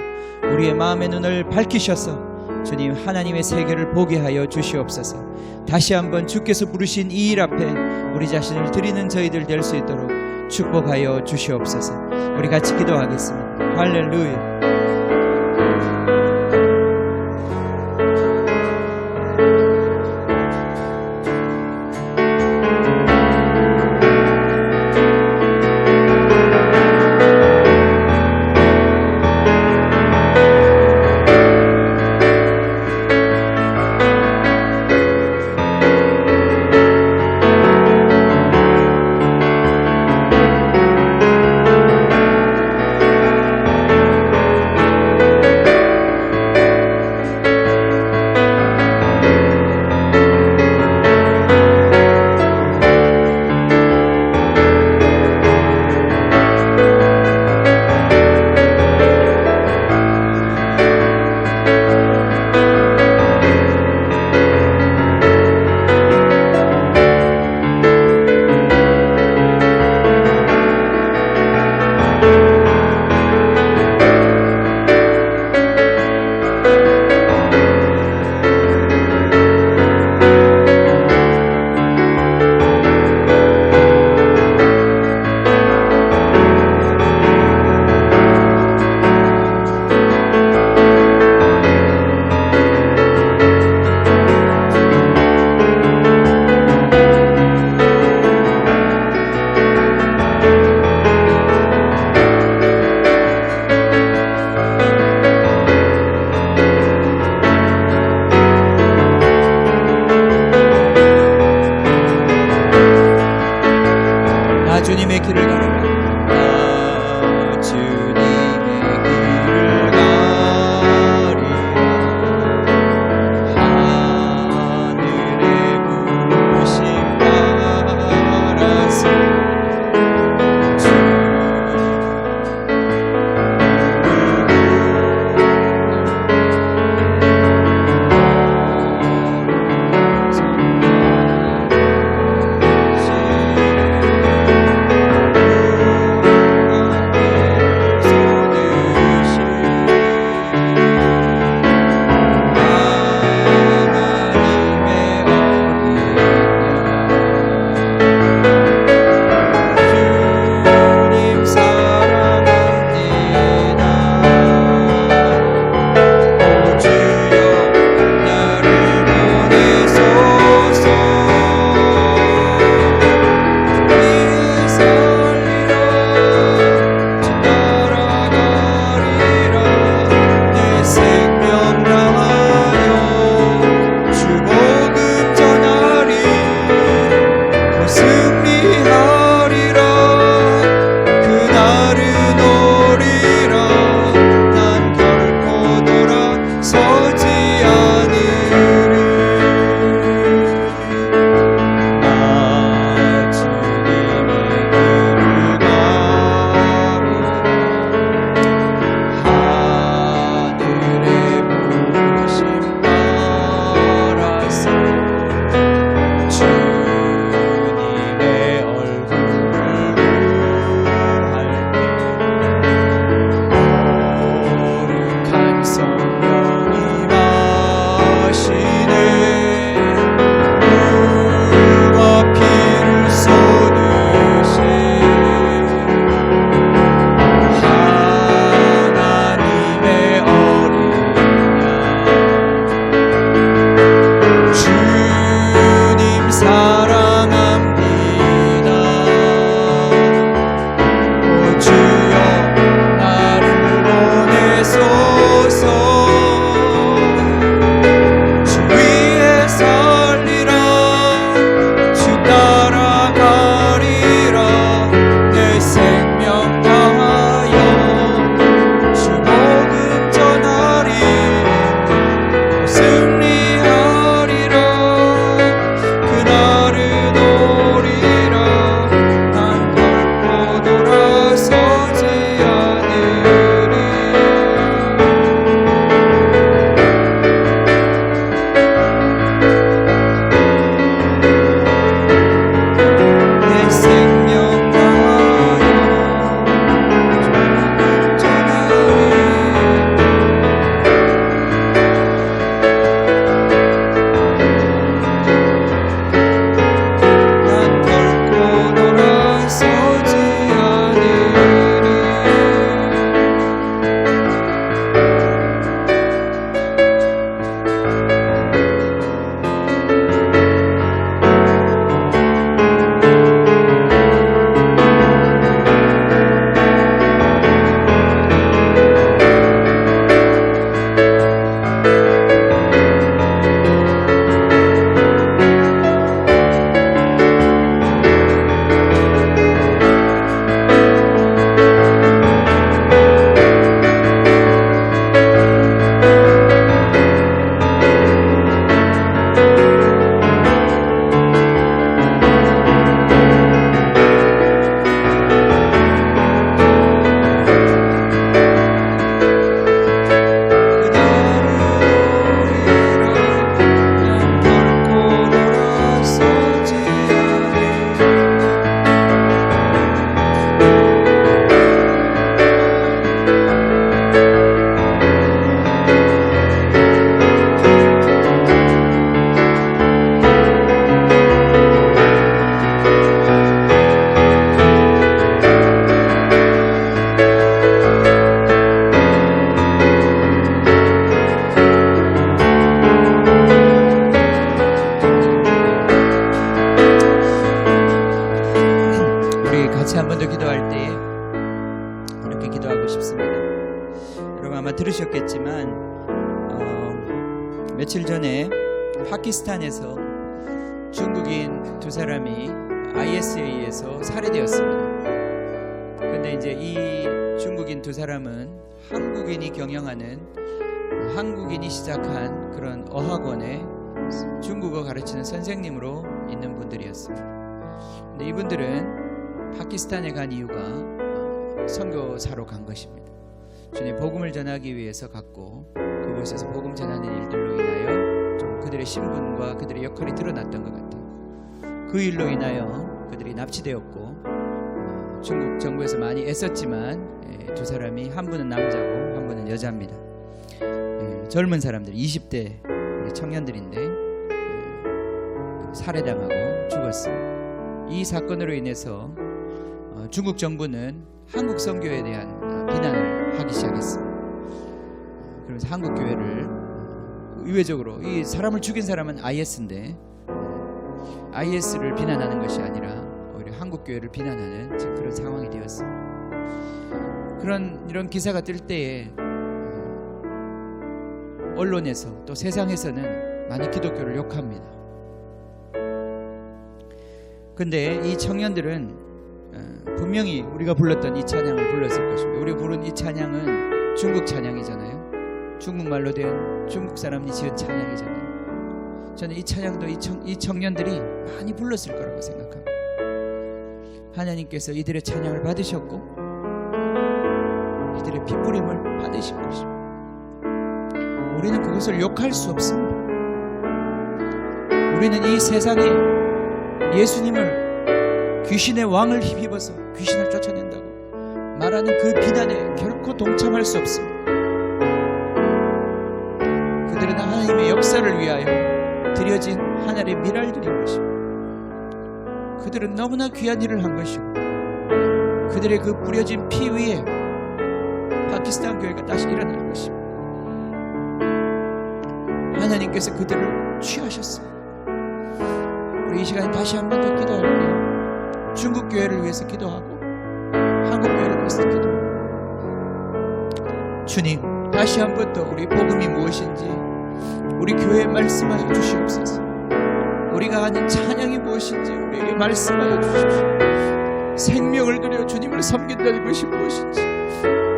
우리의 마음의 눈을 밝히셔서 주님 하나님의 세계를 보게 하여 주시옵소서. 다시 한번 주께서 부르신 이 일 앞에 우리 자신을 드리는 저희들 될 수 있도록 축복하여 주시옵소서. 우리 같이 기도하겠습니다. 할렐루야. 아마 들으셨겠지만 며칠 전에 파키스탄에서 중국인 두 사람이 IS에 의해서 살해되었습니다. 근데 이제 이 중국인 두 사람은 한국인이 경영하는, 한국인이 시작한 그런 어학원에 중국어 가르치는 선생님으로 있는 분들이었습니다. 근데 이분들은 파키스탄에 간 이유가 선교사로 간 것입니다. 주님 복음을 전하기 위해서 갔고, 그곳에서 복음 전하는 일들로 인하여 좀 그들의 신분과 그들의 역할이 드러났던 것 같아요. 그 일로 인하여 그들이 납치되었고, 중국 정부에서 많이 애썼지만 두 사람이, 한 분은 남자고 한 분은 여자입니다. 젊은 사람들, 20대 청년들인데 살해당하고 죽었습니다. 이 사건으로 인해서 중국 정부는 한국 선교에 대한 비난을 하기 시작했습니다. 그러면서 한국 교회를 의외적으로, 이 사람을 죽인 사람은 IS인데 IS를 비난하는 것이 아니라 오히려 한국 교회를 비난하는 지금 그런 상황이 되었습니다. 이런 기사가 뜰 때에 언론에서 또 세상에서는 많이 기독교를 욕합니다. 근데 이 청년들은 분명히 우리가 불렀던 이 찬양을 불렀을 것입니다. 우리가 부른 이 찬양은 중국 찬양이잖아요. 중국말로 된 중국 사람이 지은 찬양이잖아요. 저는 이 찬양도 이 청년들이 많이 불렀을 거라고 생각합니다. 하나님께서 이들의 찬양을 받으셨고 이들의 핏부림을 받으실 것입니다. 우리는 그것을 욕할 수 없습니다. 우리는 이 세상에 예수님을 귀신의 왕을 힘입어서 귀신을 쫓아낸다고 말하는 그 비난에 결코 동참할 수 없습니다. 그들은 하나님의 역사를 위하여 드려진 하늘의 미랄들인 것입니다. 그들은 너무나 귀한 일을 한 것이고, 그들의 그 뿌려진 피 위에 파키스탄 교회가 다시 일어날 것입니다. 하나님께서 그들을 취하셨습니다. 우리 이 시간에 다시 한 번 더 기도할게요. 중국 교회를 위해서 기도하고 한국 교회를 위해서 기도하고, 주님 다시 한 번 더 우리 복음이 무엇인지 우리 교회에 말씀하여 주시옵소서. 우리가 하는 찬양이 무엇인지 우리에게 말씀하여 주십시오. 생명을 들여 주님을 섬긴다는 것이 무엇인지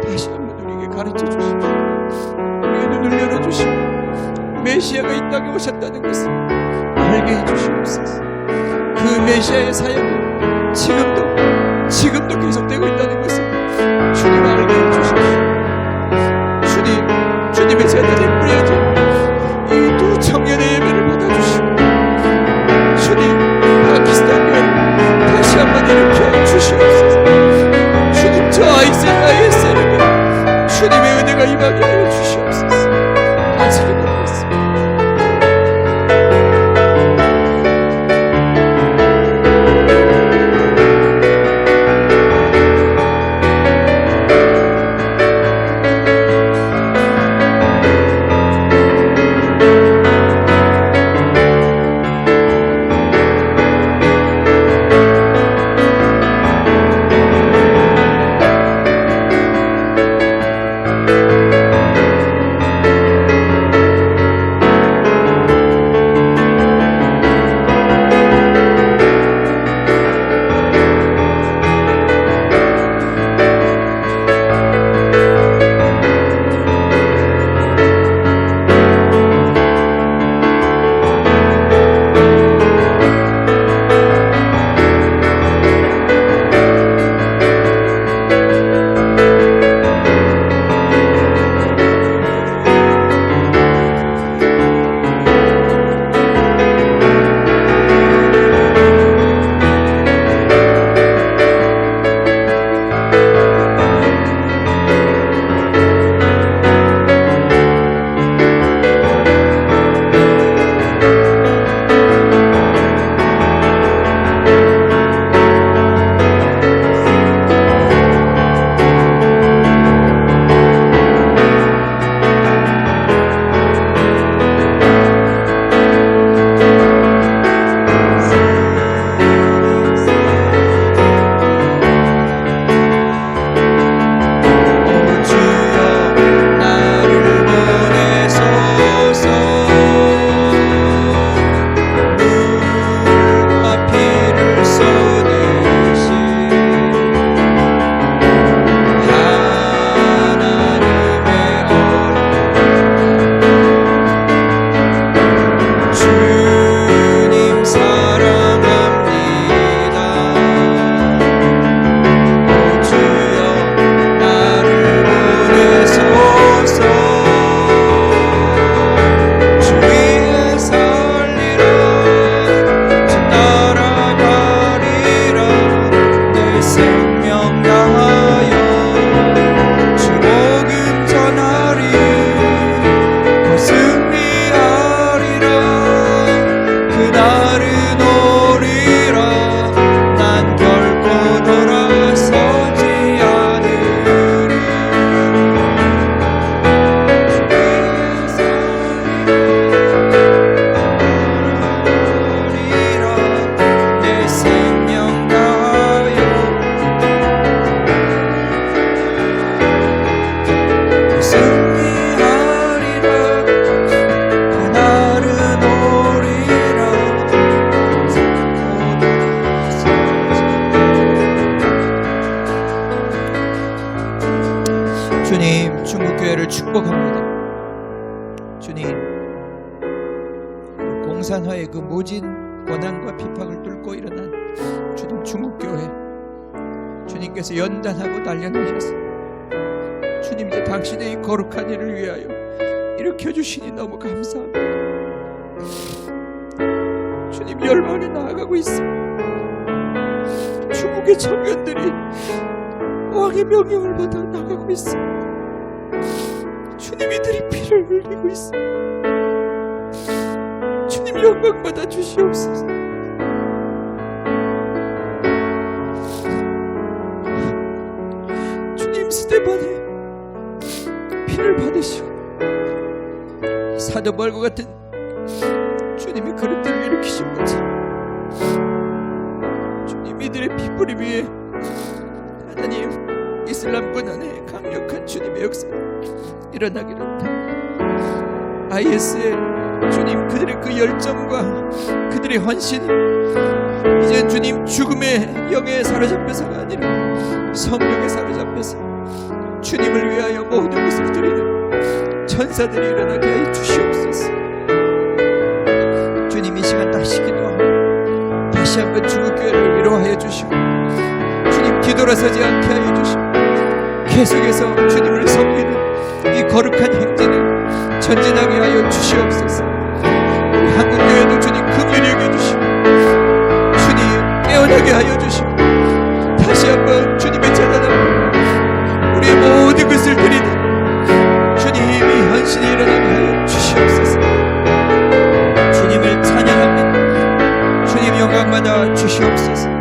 다시 한 번 우리에게 가르쳐 주십시오. 우리의 눈을 열어주시고 메시아가 이 땅에 오셨다는 것을 알게 해주시옵소서. 그 메시아의 사역은 지금도 계속되고 있다는 것을 주님 알게 해주십시오. 주님의 재단에 뿌려진 이 두 청년의 예배를 받아주시고, 주님 파키스탄 교회 다시 한번 일으켜 주시옵소서. 주님 저 IS에게 주님의 은혜가 임하게 하여 주시옵소서. 아직 기도하겠습니다. 주님, 중국교회를 축복합니다. 주님, 공산화의 그 모진 고난과 비박을 뚫고 일어난 주님 중국교회, 주님께서 연단하고 단련하셔서 주님 이제 당신의 이 거룩한 일을 위하여 일으켜주시니 너무 감사합니다. 주님 멸망에 나아가고 있습니다. 중국의 청년들이 왕의 명령을 받아 나가고 있습니다. 주님 이들이 피를 흘리고 있습니다. 주님 영광 받아 주시옵소서. 주님 스데반의 피를 받으시고 사도바울과 같은 주님의 그릇들을 일으키신 것처럼 주님 이들의 핏부림 위에 하나님 이슬람권 안에 강력한 주님의 역사가 일어나기를 원합니다. IS의 주님 그들의 그 열정과 그들의 헌신이 이제 주님 죽음의 영에 사로잡혀서가 아니라 성령에 사로잡혀서 주님을 위하여 모든 것을 드리는 천사들이 일어나게 하여 주시옵소서. 주님 이 시간 다시 기도하며 다시 한번 중국교회를 위로하여 주시고 주님 뒤돌아서지 않게 하여 주시고 계속해서 주님을 섬기는 이 거룩한 행진을 전진하게 하여 주시옵소서. 우리 한국교회도 주님 긍휼히 여겨주시고 주님 깨어나게 하여 주시고 다시 한번 주님의 재단하고 우리의 모든 것을 드리는 주님이 헌신이 일어나게 하여 주시옵소서. 주님을 찬양합니다. 주님 영광받아 주시옵소서.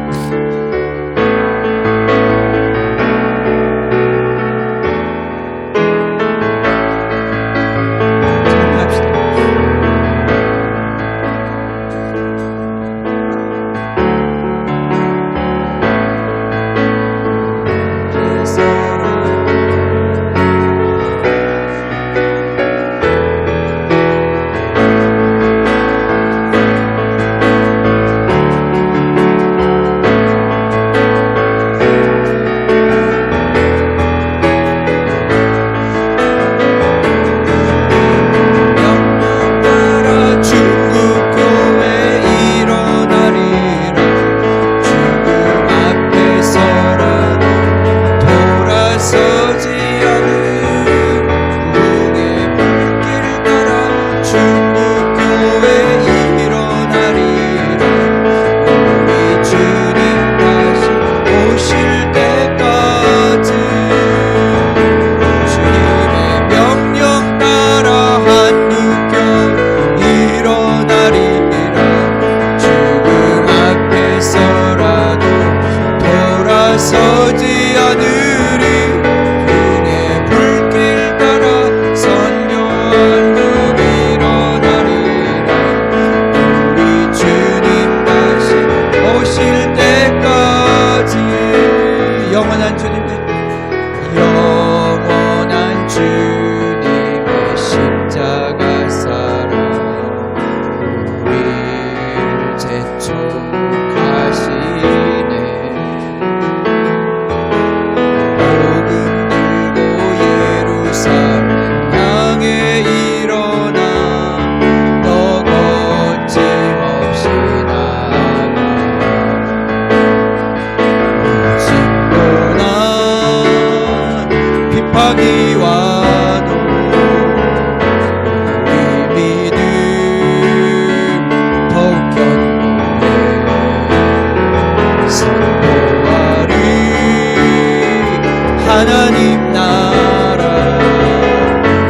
하나님 나라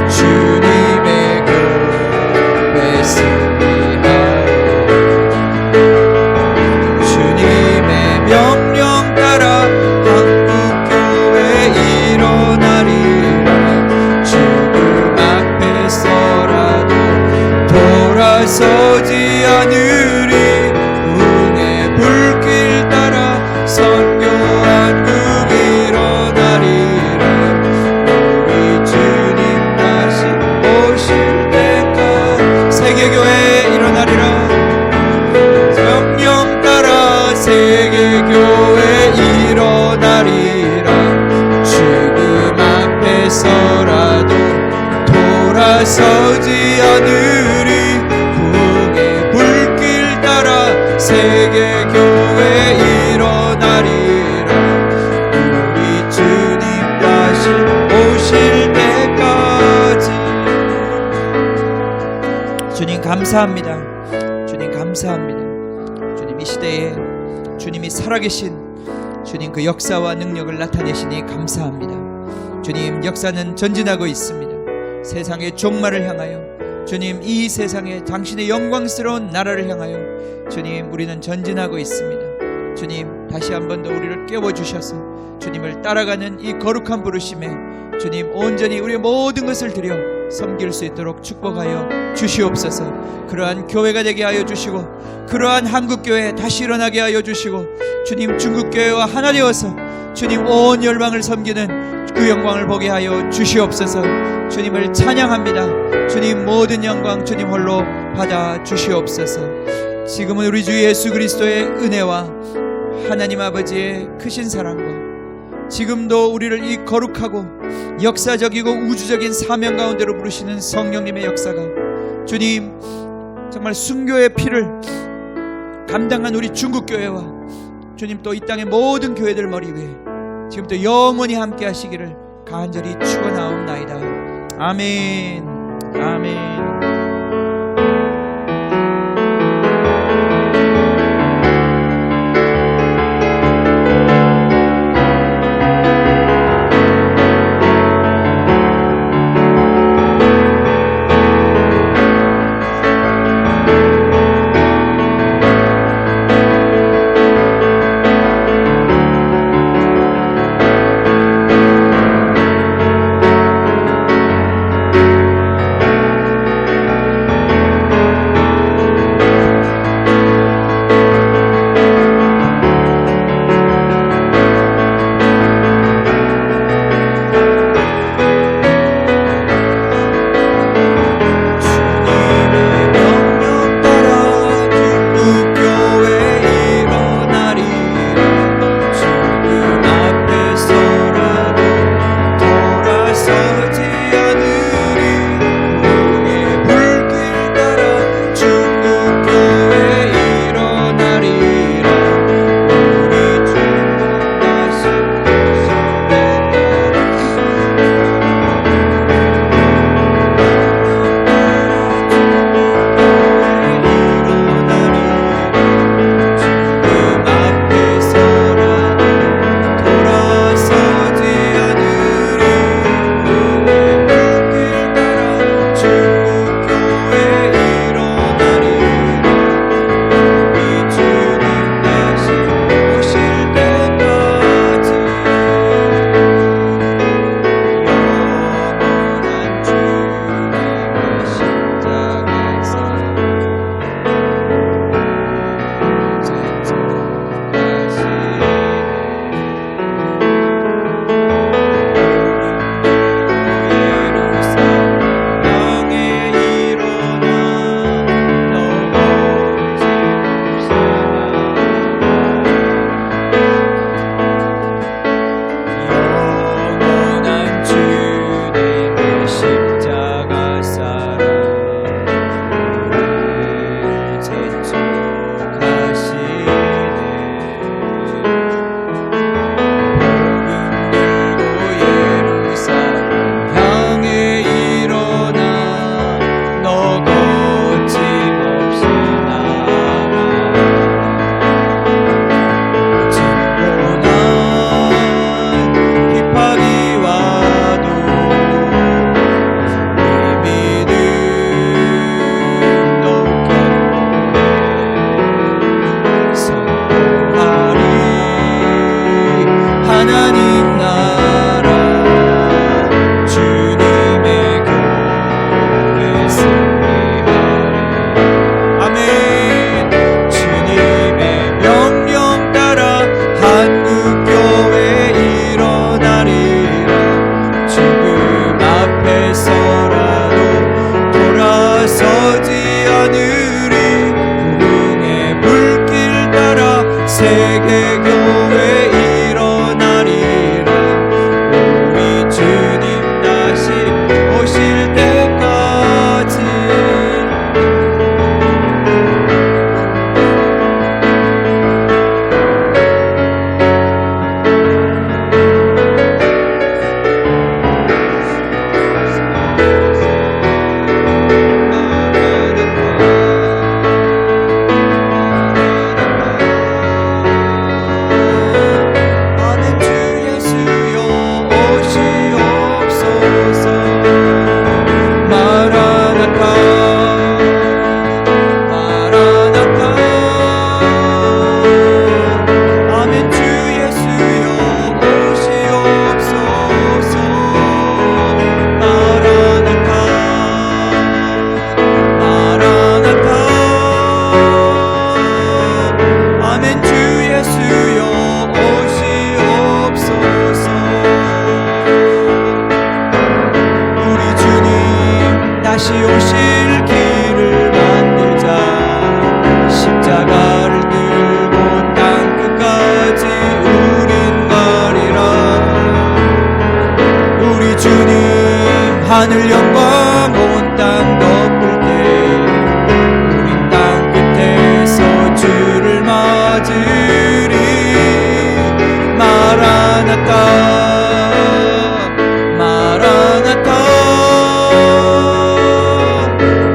주님의 교회 승리하여 주님의 명령 따라 한국교회 일어나리라. 죽음 앞에서라도 돌아서지 않으리. 은혜 불길 따라 선교한 국 일어나리라. 감사합니다. 주님 감사합니다. 주님 이 시대에 주님이 살아계신 주님 그 역사와 능력을 나타내시니 감사합니다. 주님 역사는 전진하고 있습니다. 세상의 종말을 향하여 주님 이 세상에 당신의 영광스러운 나라를 향하여 주님 우리는 전진하고 있습니다. 주님 다시 한 번 더 우리를 깨워주셔서 주님을 따라가는 이 거룩한 부르심에 주님 온전히 우리의 모든 것을 드려 섬길 수 있도록 축복하여 주시옵소서. 그러한 교회가 되게 하여 주시고 그러한 한국교회 다시 일어나게 하여 주시고 주님 중국교회와 하나 되어서 주님 온 열방을 섬기는 그 영광을 보게 하여 주시옵소서. 주님을 찬양합니다. 주님 모든 영광 주님 홀로 받아 주시옵소서. 지금은 우리 주 예수 그리스도의 은혜와 하나님 아버지의 크신 사랑과 지금도 우리를 이 거룩하고 역사적이고 우주적인 사명 가운데로 부르시는 성령님의 역사가 주님 정말 순교의 피를 감당한 우리 중국교회와 주님 또 이 땅의 모든 교회들 머리 위에 지금부터 영원히 함께 하시기를 간절히 축원하옵나이다. 아멘. 아멘. 다시 오실 길을 만들자. 십자가를 들고 땅 끝까지 우린 가리라. 우리 주님 하늘 영광 온 땅 덮을 때 우린 땅 끝에서 주를 맞으리. 마라나타 마라나타.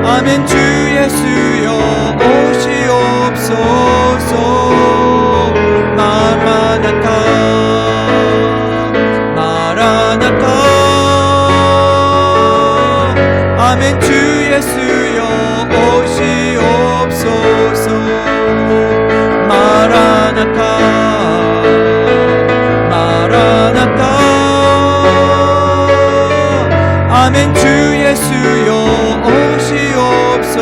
아멘. 주 예수여 오시옵소서. 마라나타 마라나타. 아멘. 주 예수여 오시옵소서. 마라나타 마라나타. 아멘. 주 예수여 오시옵소서.